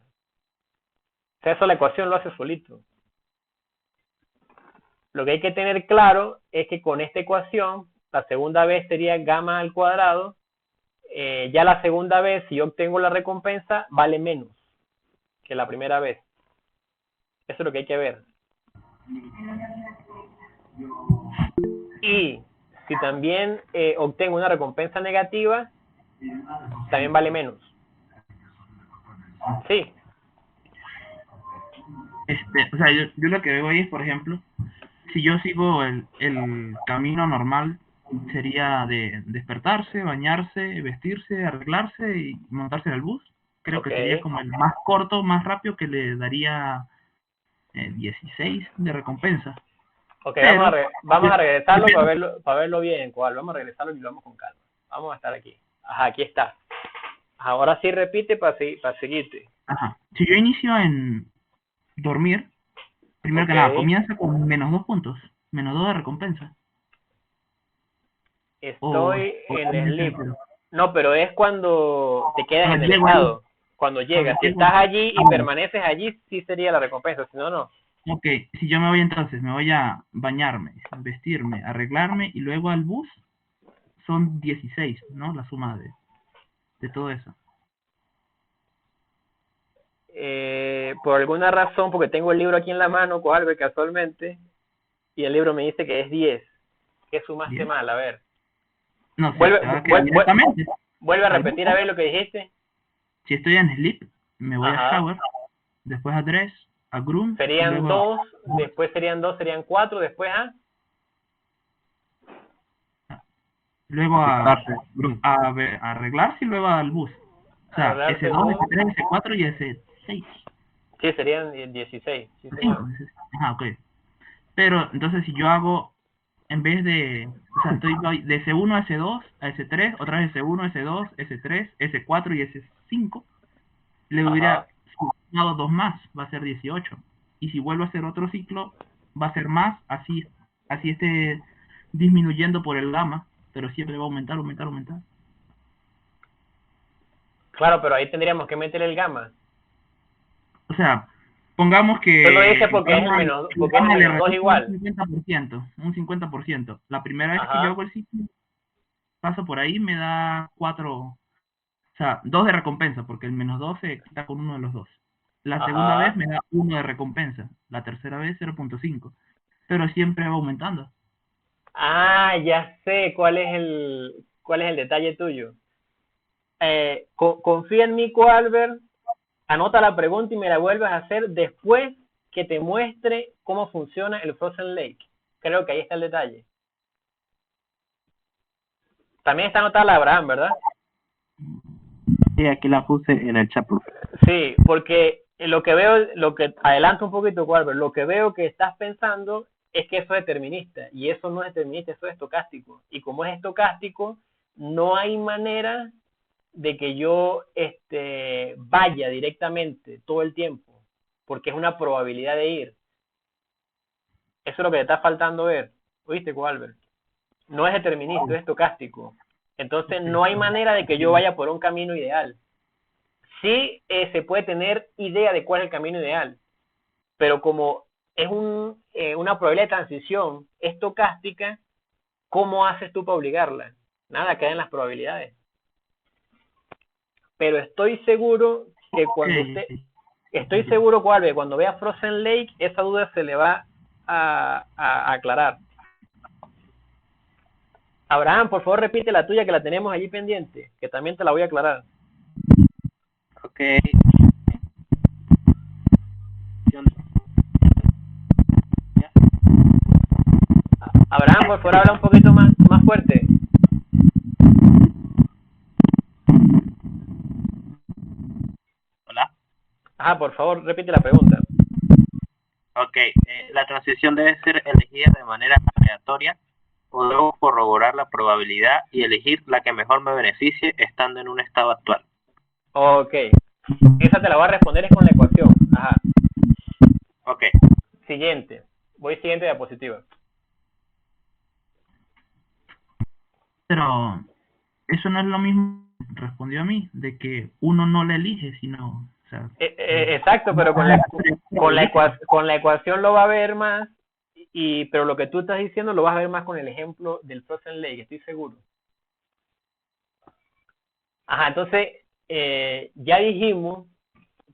O sea, eso la ecuación lo hace solito. Lo que hay que tener claro es que con esta ecuación, la segunda vez sería gamma al cuadrado. Ya la segunda vez, si yo obtengo la recompensa, vale menos que la primera vez. Eso es lo que hay que ver. Y si también obtengo una recompensa negativa, también vale menos. Sí. O sea, yo lo que veo ahí es, por ejemplo, si yo sigo el camino normal, sería de despertarse, bañarse, vestirse, arreglarse y montarse en el bus. Creo que sería como el más corto, más rápido, que le daría 16 de recompensa. Ok, Pero, vamos a regresarlo para verlo bien, cuál. Vamos a regresarlo y lo vamos con calma. Vamos a estar aquí. Ajá, aquí está. Ahora sí repite para seguirte. Ajá. Si yo inicio en dormir, primero que nada, comienza con -2 puntos, -2 de recompensa. Estoy en comienza sleep. cero. No, pero es cuando te quedas en el llego ahí. estado. Cuando llegas. Si llego estás ahí. allí y bueno. permaneces allí, sí sería la recompensa. Si no, no. Ok, si yo me voy entonces, me voy a bañarme, vestirme, arreglarme y luego al bus, son 16, ¿no? La suma de todo eso. Por alguna razón, porque tengo el libro aquí en la mano, Albert, casualmente, y el libro me dice que es 10. ¿Qué sumaste 10. mal? A ver. No sé, vuelve a repetir a ver lo que dijiste. Si estoy en sleep, me voy Ajá. a shower, después a dress, a groom. Serían 2, después serían 2, serían 4, después a... Luego a arreglarse y luego al bus. O sea, Arreglarse S2, bus. S3, S4 y S6. Sí, serían 16. Sí, señor. Ajá, ok. Pero entonces si yo hago, en vez de, o sea, estoy de S1 a S2, a S3, otra vez S1, S2, S3, S4 y S5, le hubiera sumado 2 más, va a ser 18. Y si vuelvo a hacer otro ciclo, va a ser más, así esté disminuyendo por el gamma, pero siempre va a aumentar. Claro, pero ahí tendríamos que meter el gamma. O sea, pongamos que... Tú lo dices porque es el menos 2 igual. Un 50%. La primera vez que yo hago el ciclo, paso por ahí, me da 4, o sea, 2 de recompensa, porque el -2 se quita con uno de los dos. La segunda vez me da 1 de recompensa. La tercera vez 0.5. Pero siempre va aumentando. Ah, ya sé cuál es el detalle tuyo. Confía en mí, Albert. Anota la pregunta y me la vuelves a hacer después que te muestre cómo funciona el Frozen Lake. Creo que ahí está el detalle. También está anotada la Abraham, ¿verdad? Sí, aquí la puse en el chat. Sí, porque lo que adelanto un poquito, Albert, lo que veo que estás pensando es que eso es determinista, y eso no es determinista, eso es estocástico. Y como es estocástico, no hay manera de que yo vaya directamente todo el tiempo, porque es una probabilidad de ir. Eso es lo que te está faltando ver. ¿Oíste, Albert? No es determinista, es estocástico. Entonces no hay manera de que yo vaya por un camino ideal. Sí se puede tener idea de cuál es el camino ideal, pero como es una probabilidad de transición estocástica, ¿cómo haces tú para obligarla? Nada, queda en las probabilidades. Pero estoy seguro que cuando vea Frozen Lake, esa duda se le va a aclarar. Abraham, por favor repite la tuya que la tenemos allí pendiente, que también te la voy a aclarar. Ok. Abraham, por favor, habla un poquito más fuerte. Hola. Ajá, por favor, repite la pregunta. Ok, la transición debe ser elegida de manera aleatoria o debo corroborar la probabilidad y elegir la que mejor me beneficie estando en un estado actual. Ok, esa te la voy a responder es con la ecuación. Ajá. Ok. Siguiente, voy siguiente diapositiva. Pero eso no es lo mismo, respondió a mí, de que uno no la elige, sino... O sea, exacto, pero con la ecuación lo va a ver más, pero lo que tú estás diciendo lo vas a ver más con el ejemplo del Frozen Lake, estoy seguro. Ajá, entonces ya dijimos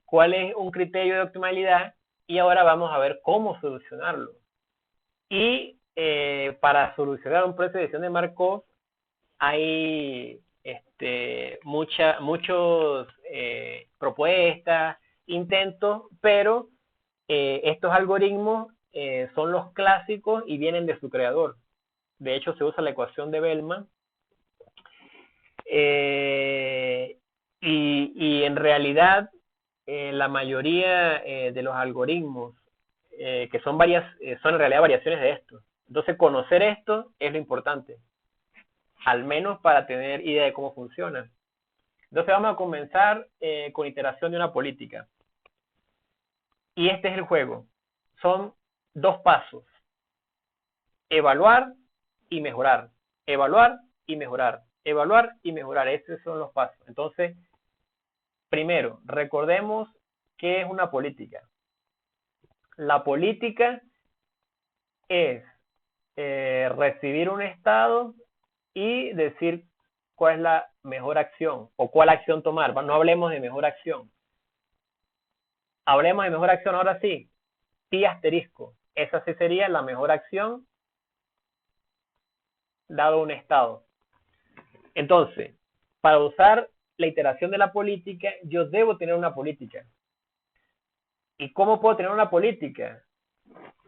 cuál es un criterio de optimalidad y ahora vamos a ver cómo solucionarlo. Y para solucionar un proceso de decisión de Markov hay muchos propuestas, intentos, pero estos algoritmos son los clásicos y vienen de su creador. De hecho, se usa la ecuación de Bellman. Y en realidad, la mayoría de los algoritmos, que son son en realidad variaciones de esto. Entonces, conocer esto es lo importante, al menos para tener idea de cómo funciona. Entonces, vamos a comenzar con iteración de una política. Y este es el juego. Son 2 pasos. Evaluar y mejorar. Evaluar y mejorar. Evaluar y mejorar. Estos son los pasos. Entonces, primero, recordemos qué es una política. La política es recibir un estado y decir cuál es la mejor acción o cuál acción tomar. No hablemos de mejor acción. Hablemos de mejor acción ahora sí. Pi asterisco. Esa sí sería la mejor acción dado un estado. Entonces, para usar la iteración de la política, yo debo tener una política. ¿Y cómo puedo tener una política?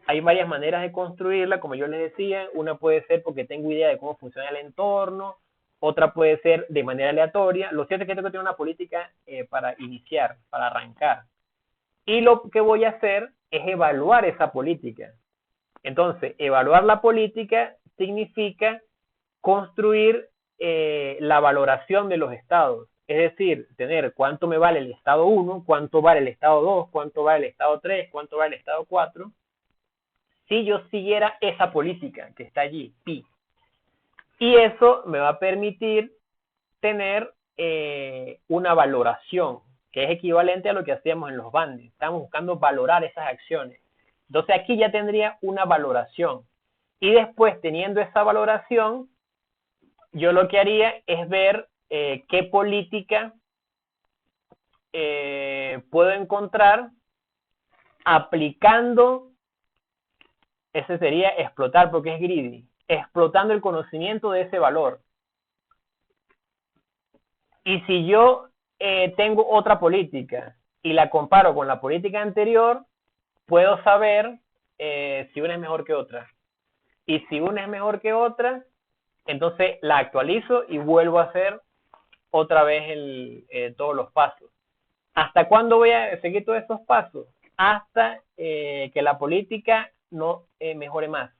Hay varias maneras de construirla, como yo les decía. Una puede ser porque tengo idea de cómo funciona el entorno, otra puede ser de manera aleatoria. Lo cierto es que tengo que tener una política para iniciar, para arrancar. Y lo que voy a hacer es evaluar esa política. Entonces, evaluar la política significa construir la valoración de los estados. Es decir, tener cuánto me vale el estado 1, cuánto vale el estado 2, cuánto vale el estado 3, cuánto vale el estado 4, si yo siguiera esa política que está allí, pi. Y eso me va a permitir tener una valoración, que es equivalente a lo que hacíamos en los bandings. Estamos buscando valorar esas acciones. Entonces aquí ya tendría una valoración. Y después, teniendo esa valoración, yo lo que haría es ver qué política puedo encontrar aplicando, ese sería explotar porque es greedy, explotando el conocimiento de ese valor. Y si yo tengo otra política y la comparo con la política anterior, puedo saber si una es mejor que otra. Y si una es mejor que otra, entonces la actualizo y vuelvo a hacer otra vez todos los pasos. ¿Hasta cuándo voy a seguir todos esos pasos? Hasta que la política no mejore más.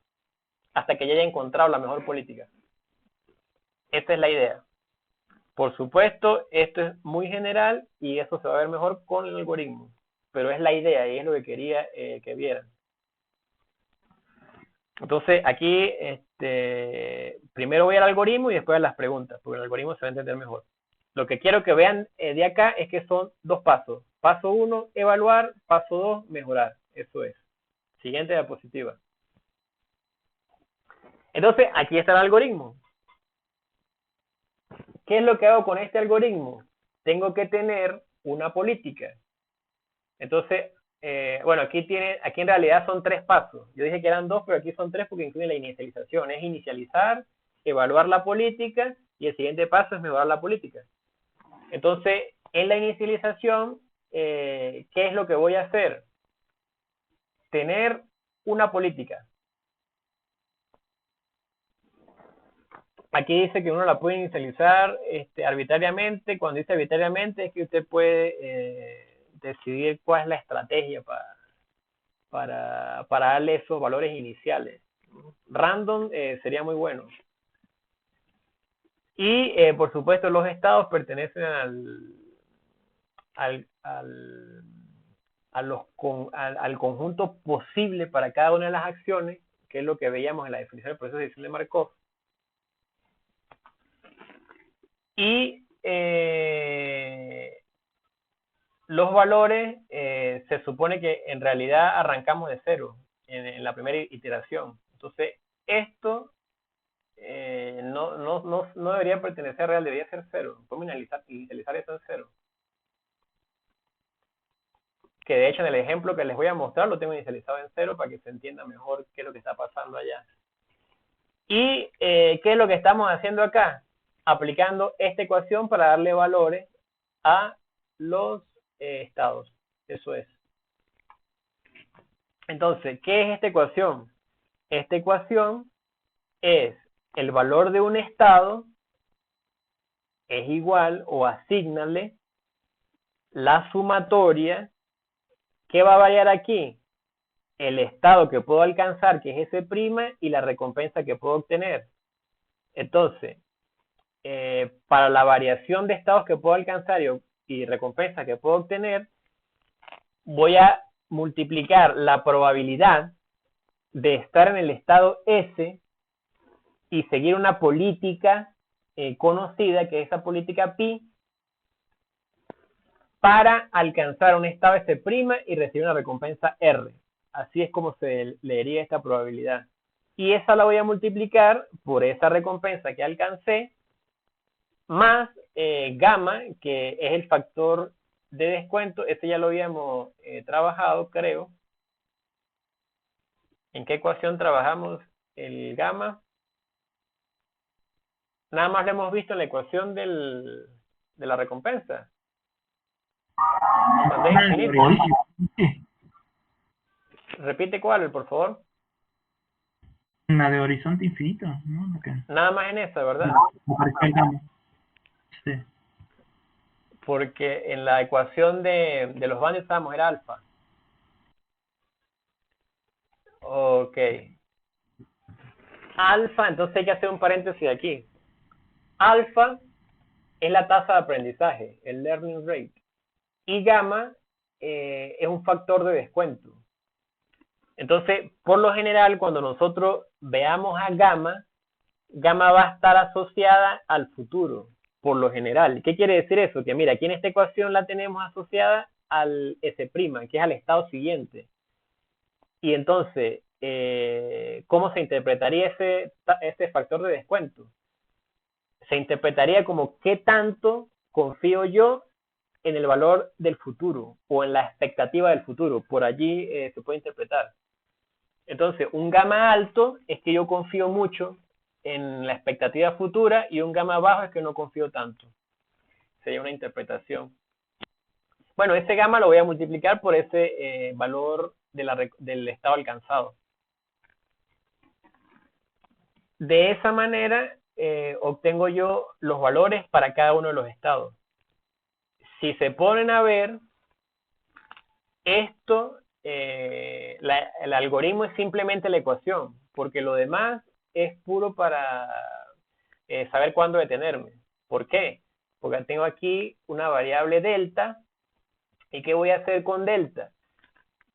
Hasta que ya haya encontrado la mejor política. Esa es la idea. Por supuesto, esto es muy general y eso se va a ver mejor con el algoritmo. Pero es la idea y es lo que quería que vieran. Entonces, aquí primero voy al algoritmo y después a las preguntas, porque el algoritmo se va a entender mejor. Lo que quiero que vean de acá es que son 2 pasos. Paso 1, evaluar. Paso 2, mejorar. Eso es. Siguiente diapositiva. Entonces, aquí está el algoritmo. ¿Qué es lo que hago con este algoritmo? Tengo que tener una política. Entonces, bueno, aquí en realidad son 3 pasos. Yo dije que eran 2, pero aquí son 3 porque incluye la inicialización. Es inicializar, evaluar la política y el siguiente paso es mejorar la política. Entonces, en la inicialización, ¿qué es lo que voy a hacer? Tener una política. Aquí dice que uno la puede inicializar arbitrariamente. Cuando dice arbitrariamente es que usted puede decidir cuál es la estrategia para darle esos valores iniciales. Random sería muy bueno. Y por supuesto los estados pertenecen al conjunto posible para cada una de las acciones, que es lo que veíamos en la definición del proceso de decisión de Markov. Y los valores se supone que en realidad arrancamos de 0 en la primera iteración. Entonces, esto no debería pertenecer a real, debería ser 0. Podemos inicializar eso en 0. Que de hecho en el ejemplo que les voy a mostrar lo tengo inicializado en 0 para que se entienda mejor qué es lo que está pasando allá. ¿Y qué es lo que estamos haciendo acá? Aplicando esta ecuación para darle valores a los estados. Eso es. Entonces, ¿qué es esta ecuación? Esta ecuación es el valor de un estado es igual o asígnale la sumatoria, ¿qué va a variar aquí? El estado que puedo alcanzar, que es S', y la recompensa que puedo obtener. Entonces, para la variación de estados que puedo alcanzar y recompensa que puedo obtener, voy a multiplicar la probabilidad de estar en el estado S y seguir una política conocida, que es esa política pi, para alcanzar un estado S' y recibir una recompensa R. Así es como se leería esta probabilidad. Y esa la voy a multiplicar por esa recompensa que alcancé, más gamma, que es el factor de descuento. Este ya lo habíamos trabajado, creo. ¿En qué ecuación trabajamos el gamma? Nada más lo hemos visto en la ecuación de la recompensa. Cuando es infinito. Repite cuál, por favor. La de horizonte infinito, ¿no? Okay. Nada más en esa, ¿verdad? Sí. Porque en la ecuación de los bandos estábamos, era alfa. Ok. Alfa, entonces hay que hacer un paréntesis aquí. Alfa es la tasa de aprendizaje, el learning rate. Y gamma es un factor de descuento. Entonces, por lo general, cuando nosotros veamos a gamma, gamma va a estar asociada al futuro, por lo general. ¿Qué quiere decir eso? Que mira, aquí en esta ecuación la tenemos asociada al S', que es al estado siguiente. Y entonces, ¿cómo se interpretaría ese factor de descuento? Se interpretaría como qué tanto confío yo en el valor del futuro o en la expectativa del futuro. Por allí se puede interpretar. Entonces, un gamma alto es que yo confío mucho en la expectativa futura, y un gamma bajo es que no confío tanto. Sería una interpretación. Bueno, ese gamma lo voy a multiplicar por ese valor del estado alcanzado. De esa manera obtengo yo los valores para cada uno de los estados. Si se ponen a ver, esto, el algoritmo es simplemente la ecuación, porque lo demás es puro para saber cuándo detenerme. ¿Por qué? Porque tengo aquí una variable delta. ¿Y qué voy a hacer con delta?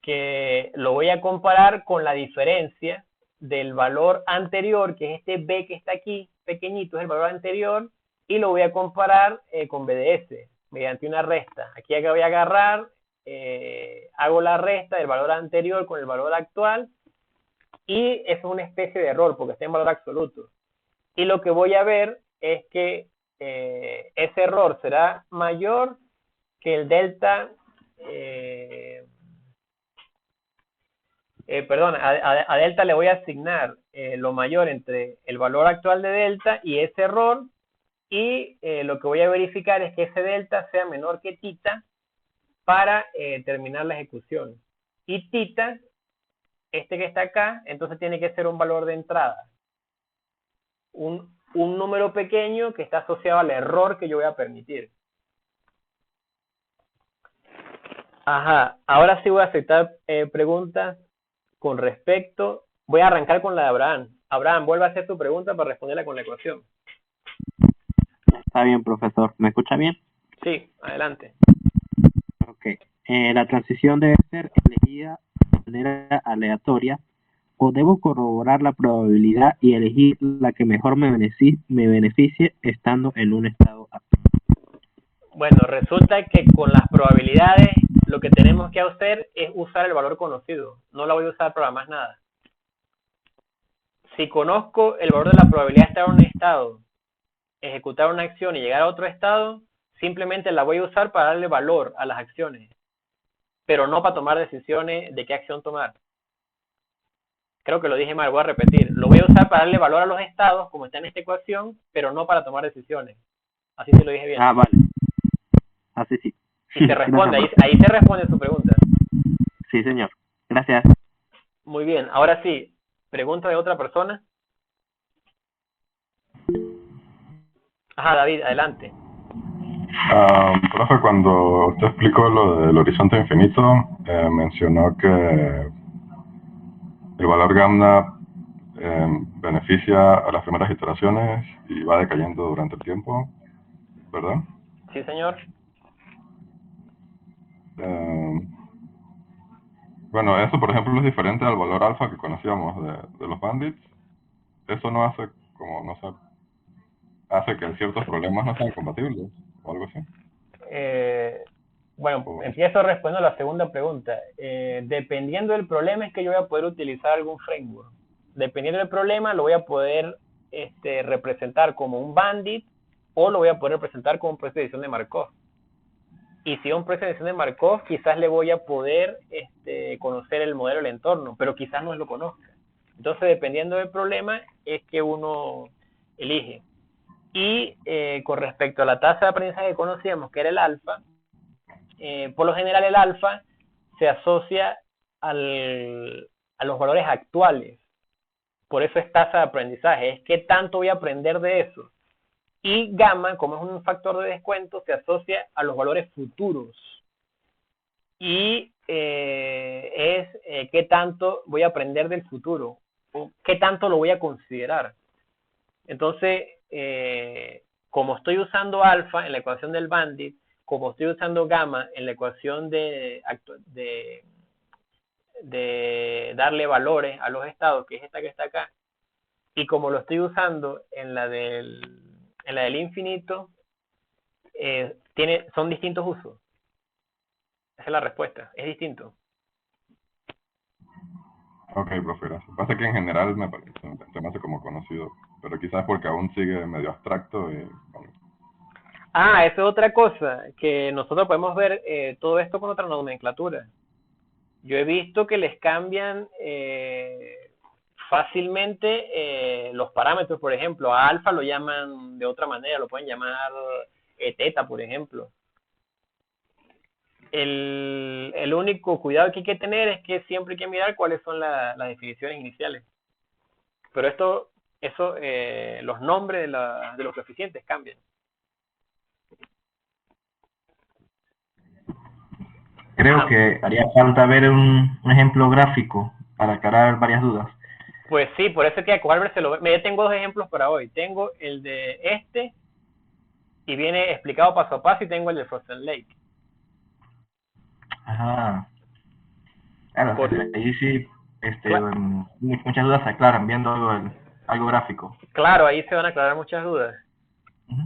Que lo voy a comparar con la diferencia del valor anterior, que es este b que está aquí, pequeñito, es el valor anterior, y lo voy a comparar con BDS, mediante una resta. Aquí voy a agarrar, hago la resta del valor anterior con el valor actual, y eso es una especie de error, porque está en valor absoluto. Y lo que voy a ver es que ese error será mayor que el delta, perdón, a delta le voy a asignar lo mayor entre el valor actual de delta y ese error, y lo que voy a verificar es que ese delta sea menor que tita para terminar la ejecución. Y tita, este que está acá, entonces tiene que ser un valor de entrada. Un número pequeño que está asociado al error que yo voy a permitir. Ajá, ahora sí voy a aceptar preguntas con respecto. Voy a arrancar con la de Abraham. Abraham, vuelve a hacer tu pregunta para responderla con la ecuación. Está bien, profesor. ¿Me escucha bien? Sí, adelante. Ok. La transición debe ser elegida de manera aleatoria, o debo corroborar la probabilidad y elegir la que mejor me beneficie estando en un estado actual. Bueno, resulta que con las probabilidades lo que tenemos que hacer es usar el valor conocido. No la voy a usar para más nada. Si conozco el valor de la probabilidad de estar en un estado, ejecutar una acción y llegar a otro estado, simplemente la voy a usar para darle valor a las acciones, pero no para tomar decisiones de qué acción tomar. Creo que lo dije mal, voy a repetir. Lo voy a usar para darle valor a los estados, como está en esta ecuación, pero no para tomar decisiones. Así se lo dije bien. Ah, vale. Así sí. Y se responde, ahí se responde su pregunta. Sí, señor. Gracias. Muy bien, ahora sí, pregunta de otra persona. Ajá, David, adelante. Profe, cuando usted explicó lo del horizonte infinito, mencionó que el valor gamma beneficia a las primeras iteraciones y va decayendo durante el tiempo, ¿verdad? Sí, señor. Bueno, eso por ejemplo es diferente al valor alfa que conocíamos de los bandits. Eso no hace como, no sé, hace que ciertos problemas no sean compatibles o algo así. Bueno, O- empiezo respondiendo a la segunda pregunta. Dependiendo del problema es que yo voy a poder utilizar algún framework. Dependiendo del problema lo voy a poder representar como un bandit o lo voy a poder representar como un proceso de edición de Markov. Y si es un proceso de edición de Markov, quizás le voy a poder conocer el modelo del entorno, pero quizás no lo conozca. Entonces, dependiendo del problema, es que uno elige. Y con respecto a la tasa de aprendizaje que conocíamos, que era el alfa, por lo general el alfa se asocia a los valores actuales. Por eso es tasa de aprendizaje, es qué tanto voy a aprender de eso. Y gamma, como es un factor de descuento, se asocia a los valores futuros. Y es qué tanto voy a aprender del futuro, o qué tanto lo voy a considerar. Entonces, como estoy usando alfa en la ecuación del bandit, como estoy usando gamma en la ecuación de darle valores a los estados, que es esta que está acá, y como lo estoy usando en la del infinito, son distintos usos. Esa es la respuesta, es distinto. Ok, profe, gracias. Pasa que en general se me hace como conocido, pero quizás porque aún sigue medio abstracto y bueno. Ah, esa es otra cosa, que nosotros podemos ver todo esto con otra nomenclatura. Yo he visto que les cambian fácilmente los parámetros, por ejemplo, a alfa lo llaman de otra manera, lo pueden llamar teta, por ejemplo. El único cuidado que hay que tener es que siempre hay que mirar cuáles son las definiciones iniciales. Pero los nombres de los coeficientes cambian. Creo que haría falta ver un ejemplo gráfico para aclarar varias dudas. Pues sí, por eso es que a Cohalber se lo ve. Yo tengo dos ejemplos para hoy. Tengo el de y viene explicado paso a paso, y tengo el de Frozen Lake. Ajá. Claro, Por- ahí sí, Cla- muchas dudas se aclaran viendo algo gráfico. claro, ahí se van a aclarar muchas dudas. Ujú.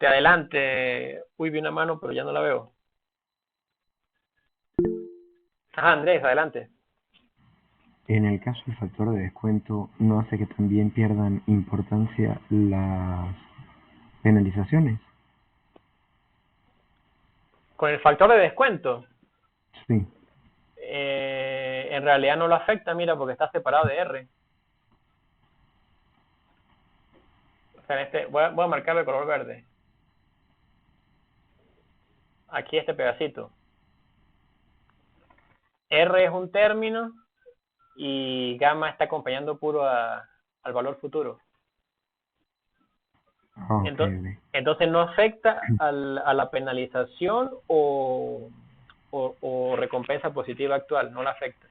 Adelante. Uy, vi una mano, pero ya no la veo. Ajá, Andrés, adelante. En el caso del factor de descuento, ¿no hace que también pierdan importancia las penalizaciones? Con el factor de descuento, Sí. en realidad no lo afecta, mira, porque está separado de R. O sea, voy a marcarlo de color verde. Aquí este pedacito. R es un término y gamma está acompañando puro al valor futuro. Ok, Entonces no afecta a la penalización o recompensa positiva actual, no la afecta.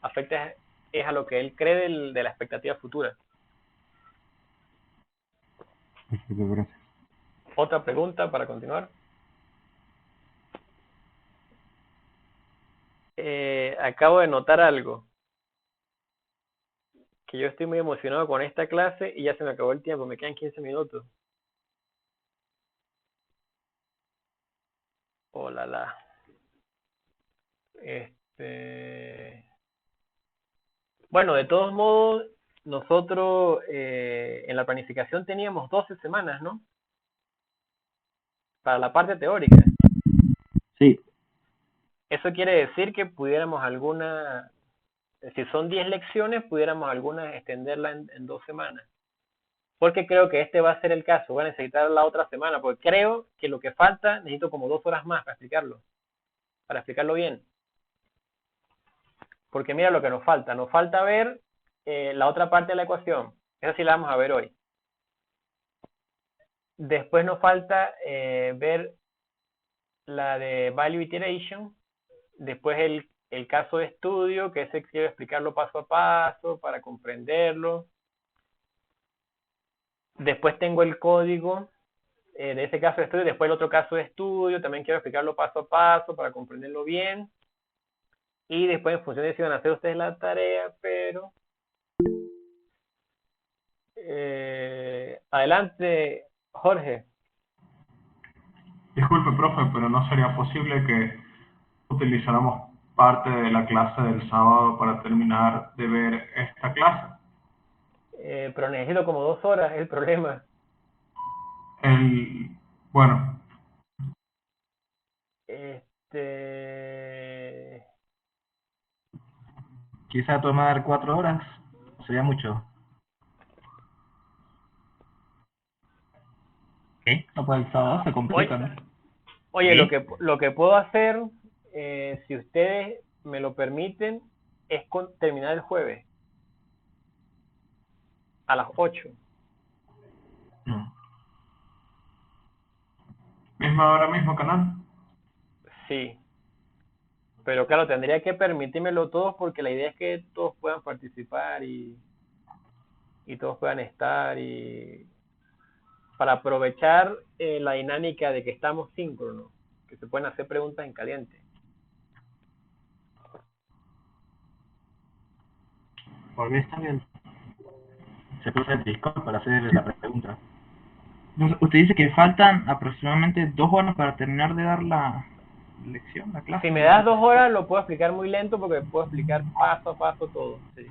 Afecta es a lo que él cree de la expectativa futura. perfecto, gracias. Otra pregunta para continuar. Acabo de notar algo, que yo estoy muy emocionado con esta clase y ya se me acabó el tiempo, me quedan 15 minutos. Oh, la. Bueno, de todos modos, nosotros en la planificación teníamos 12 semanas, ¿no? Para la parte teórica. Sí, Eso quiere decir que pudiéramos si son 10 lecciones, pudiéramos algunas extenderla en 2 semanas. Porque creo que este va a ser el caso. Voy a necesitar la otra semana, porque creo que lo que falta, necesito como 2 horas más para explicarlo bien. Porque mira lo que nos falta ver la otra parte de la ecuación. Esa sí la vamos a ver hoy. Después nos falta ver la de Value Iteration. Después el caso de estudio, que ese quiero explicarlo paso a paso para comprenderlo. Después tengo el código de ese caso de estudio. Después el otro caso de estudio, también quiero explicarlo paso a paso para comprenderlo bien. Y después, en función de si van a hacer ustedes la tarea, pero... adelante, Jorge. Disculpe, profe, pero no sería posible que utilizáramos parte de la clase del sábado para terminar de ver esta clase. Pero necesito como 2 horas, es el problema. Bueno, Quizá tomar 4 horas, sería mucho. ¿Qué? No, pues el sábado se complica, ¿no? Oye, ¿Sí? lo que puedo hacer, si ustedes me lo permiten, es terminar el jueves a las 8. ¿misma hora, mismo canal? Sí. Pero claro, tendría que permitírmelo todos porque la idea es que todos puedan participar y todos puedan estar y para aprovechar la dinámica de que estamos síncronos, que se pueden hacer preguntas en caliente. Por mí está bien. Se puede usar Discord para hacer la pregunta. Usted dice que faltan aproximadamente 2 horas para terminar de dar la lección, la clase. Si me das 2 horas lo puedo explicar muy lento porque puedo explicar paso a paso todo. Sí.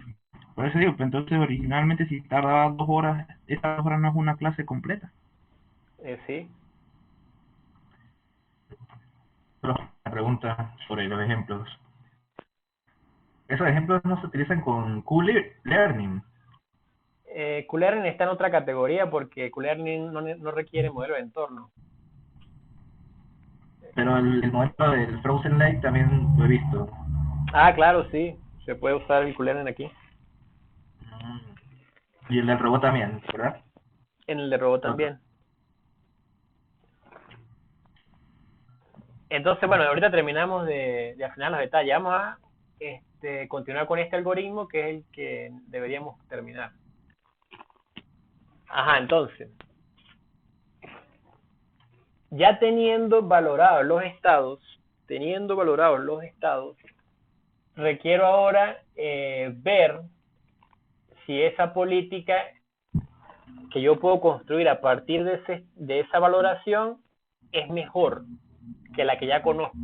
Por eso digo, pues entonces originalmente si tardaba 2 horas, esta 2 horas no es una clase completa. Sí. Pero la pregunta sobre los ejemplos. Esos ejemplos no se utilizan con Q-Learning. Q-Learning está en otra categoría porque Q-Learning no requiere modelo de entorno. Pero el modelo del Frozen Lake también lo he visto. Ah, claro, sí. Se puede usar el Q-Learning aquí. Y el del robot también, ¿verdad? En el de robot también. Entonces, bueno, ahorita terminamos de afinar los detalles. Vamos a continuar con este algoritmo que es el que deberíamos terminar. Ajá, entonces, ya teniendo valorados los estados, requiero ahora ver si esa política que yo puedo construir a partir de esa valoración es mejor que la que ya conozco.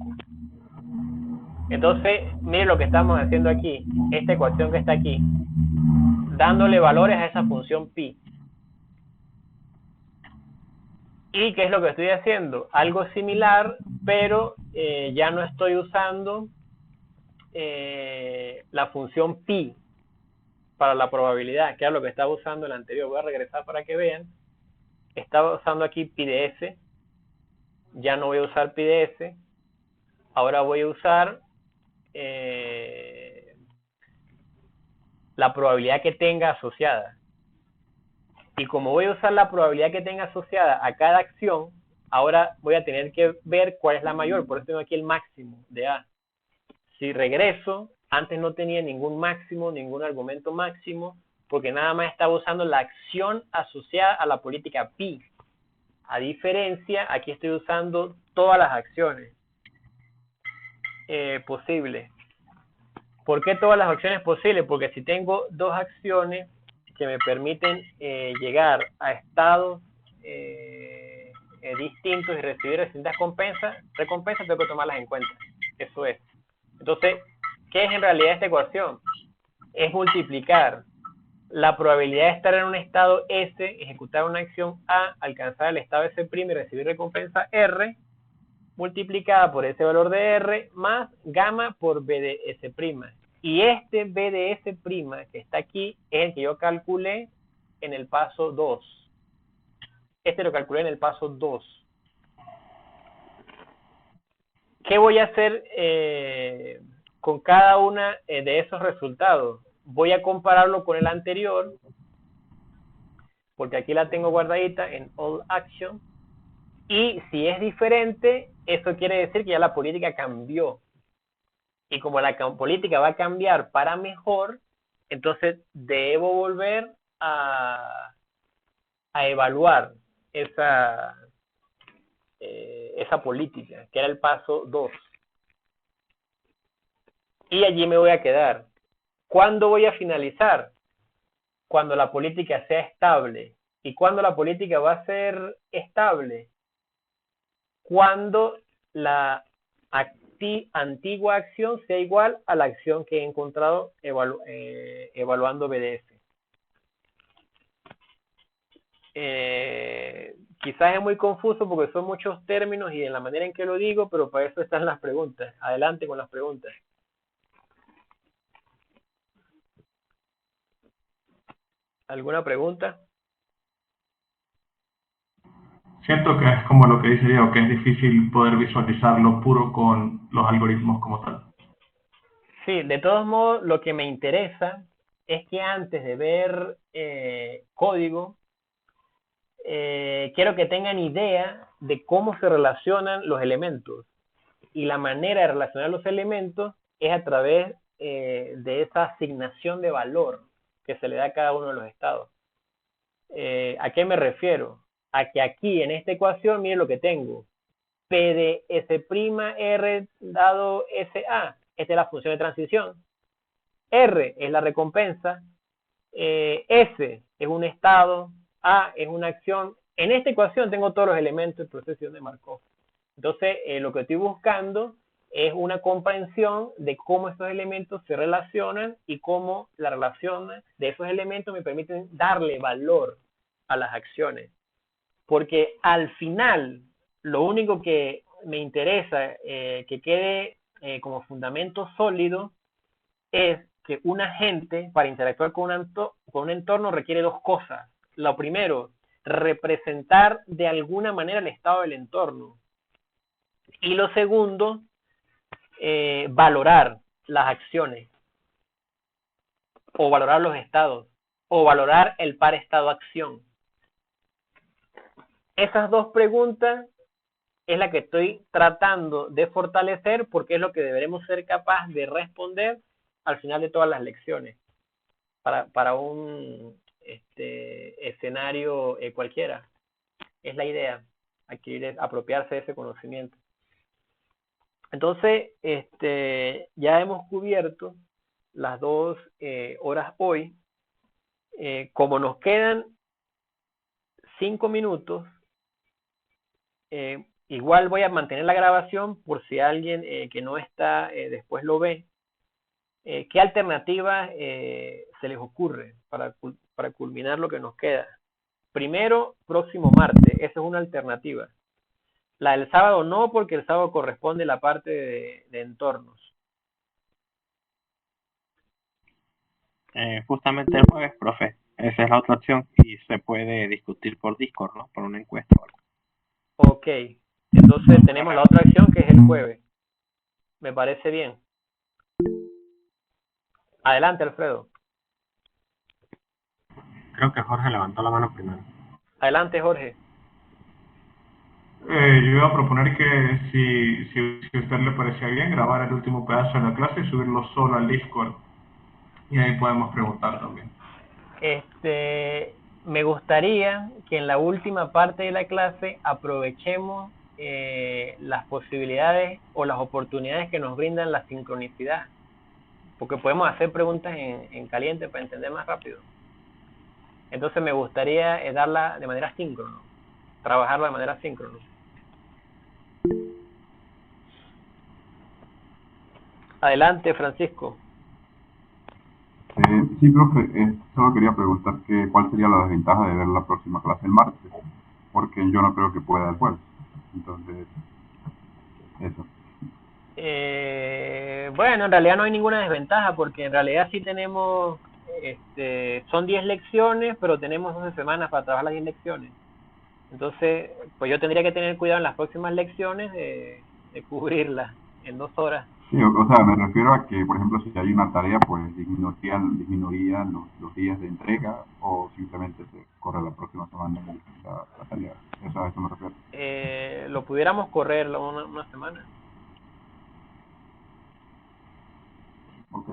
Entonces, miren lo que estamos haciendo aquí, esta ecuación que está aquí, dándole valores a esa función pi. ¿Y qué es lo que estoy haciendo? Algo similar, pero ya no estoy usando la función pi para la probabilidad, que era lo que estaba usando en el anterior. Voy a regresar para que vean. Estaba usando aquí pi de s. Ya no voy a usar pi de s. Ahora voy a usar la probabilidad que tenga asociada. Y como voy a usar la probabilidad que tenga asociada a cada acción, ahora voy a tener que ver cuál es la mayor. Por eso tengo aquí el máximo de A. Si regreso, antes no tenía ningún máximo, ningún argumento máximo, porque nada más estaba usando la acción asociada a la política pi. A diferencia, aquí estoy usando todas las acciones posibles. ¿Por qué todas las acciones posibles? Porque si tengo 2 acciones que me permiten llegar a estados distintos y recibir distintas recompensas, tengo que tomarlas en cuenta. Eso es. Entonces, ¿qué es en realidad esta ecuación? Es multiplicar la probabilidad de estar en un estado S, ejecutar una acción A, alcanzar el estado S' y recibir recompensa R, multiplicada por ese valor de R, más gamma por B de S'. Y este B de S' que está aquí es el que yo calculé en el paso 2. Este lo calculé en el paso 2. ¿Qué voy a hacer con cada una de esos resultados? Voy a compararlo con el anterior porque aquí la tengo guardadita en All Action, y si es diferente, eso quiere decir que ya la política cambió. Y como la política va a cambiar para mejor, entonces debo volver a evaluar esa política, que era el paso 2. Y allí me voy a quedar. ¿Cuándo voy a finalizar? Cuando la política sea estable. ¿Y cuándo la política va a ser estable? Cuando la antigua acción sea igual a la acción que he encontrado evaluando BDF. Quizás es muy confuso porque son muchos términos y en la manera en que lo digo, pero para eso están las preguntas. Adelante con las preguntas. ¿Alguna pregunta? Siento que es como lo que dice Diego, que es difícil poder visualizarlo puro con los algoritmos como tal. Sí, de todos modos, lo que me interesa es que antes de ver código, quiero que tengan idea de cómo se relacionan los elementos. Y la manera de relacionar los elementos es a través de esa asignación de valor que se le da a cada uno de los estados. ¿A qué me refiero? A que aquí en esta ecuación, miren lo que tengo. P de S' dado SA. Esta es la función de transición. R es la recompensa. S es un estado. A es una acción. En esta ecuación tengo todos los elementos de procesión de Markov. Entonces, lo que estoy buscando es una comprensión de cómo estos elementos se relacionan y cómo la relación de esos elementos me permiten darle valor a las acciones. Porque al final, lo único que me interesa que quede como fundamento sólido es que un agente, para interactuar con un entorno, requiere dos cosas. Lo primero, representar de alguna manera el estado del entorno. Y lo segundo, valorar las acciones, o valorar los estados, o valorar el par estado-acción. Esas dos preguntas es la que estoy tratando de fortalecer porque es lo que deberemos ser capaces de responder al final de todas las lecciones para un escenario cualquiera. Es la idea, adquirir, apropiarse de ese conocimiento. Entonces, ya hemos cubierto las 2 horas hoy. Como nos quedan 5 minutos, igual voy a mantener la grabación por si alguien que no está después lo ve. ¿Qué alternativas se les ocurre para culminar lo que nos queda? Primero, próximo martes, esa es una alternativa. La del sábado no, porque el sábado corresponde la parte de entornos. Justamente el jueves, profe. Esa es la otra opción y se puede discutir por Discord, ¿no? Por una encuesta o algo. Ok, entonces tenemos la otra acción que es el jueves. Me parece bien. Adelante, Alfredo. Creo que Jorge levantó la mano primero. Adelante, Jorge. Yo iba a proponer que si a usted le parecía bien, grabar el último pedazo de la clase y subirlo solo al Discord. Y ahí podemos preguntar también. Me gustaría que en la última parte de la clase aprovechemos las posibilidades o las oportunidades que nos brindan la sincronicidad. Porque podemos hacer preguntas en caliente para entender más rápido. Entonces me gustaría darla de manera síncrona, trabajarla de manera síncrona. Adelante, Francisco. Sí, profe, solo quería preguntar cuál sería la desventaja de ver la próxima clase el martes, porque yo no creo que pueda el jueves. Entonces, eso. Bueno, en realidad no hay ninguna desventaja, porque en realidad sí tenemos, son 10 lecciones, pero tenemos 12 semanas para trabajar las 10 lecciones. Entonces, pues yo tendría que tener cuidado en las próximas lecciones de cubrirlas en 2 horas. Sí, o sea, me refiero a que, por ejemplo, si hay una tarea, pues disminuirían los días de entrega o simplemente se corre la próxima semana la tarea. Eso, a eso me refiero. Lo pudiéramos correr una semana. Ok,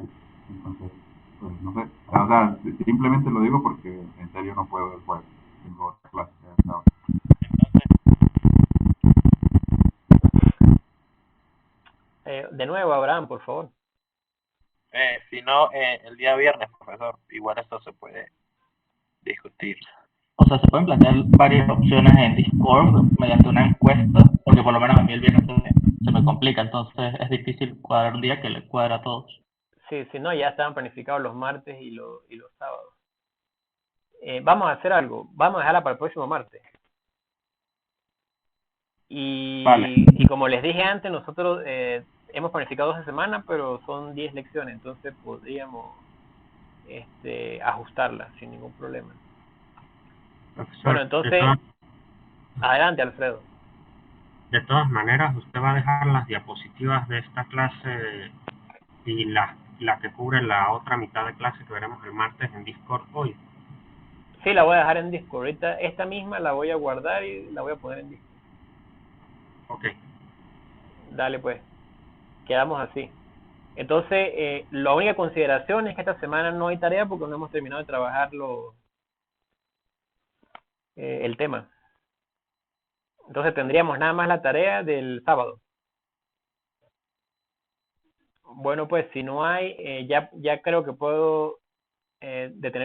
entonces, pues no sé. O sea, simplemente lo digo porque en serio no puedo después. Tengo otra clase. No. De nuevo, Abraham, por favor. Si no, el día viernes, profesor, igual esto se puede discutir. O sea, se pueden plantear varias opciones en Discord mediante una encuesta, porque por lo menos a mí el viernes se me complica, entonces es difícil cuadrar un día que le cuadra a todos. Sí, si no, ya estaban planificados los martes y los sábados. Vamos a hacer algo. Vamos a dejarla para el próximo martes. Vale. Y como les dije antes, nosotros hemos planificado 12 semanas, pero son 10 lecciones, entonces podríamos ajustarla sin ningún problema. Profesor, Bueno, entonces, adelante, Alfredo. de todas maneras, usted va a dejar las diapositivas de esta clase y la que cubre la otra mitad de clase que veremos el martes en Discord hoy. Sí, la voy a dejar en Discord. Ahorita esta misma la voy a guardar y la voy a poner en Discord. Ok. Dale, pues. Quedamos así. Entonces, la única consideración es que esta semana no hay tarea porque no hemos terminado de trabajar el tema. Entonces tendríamos nada más la tarea del sábado. Bueno, pues si no hay, ya creo que puedo detener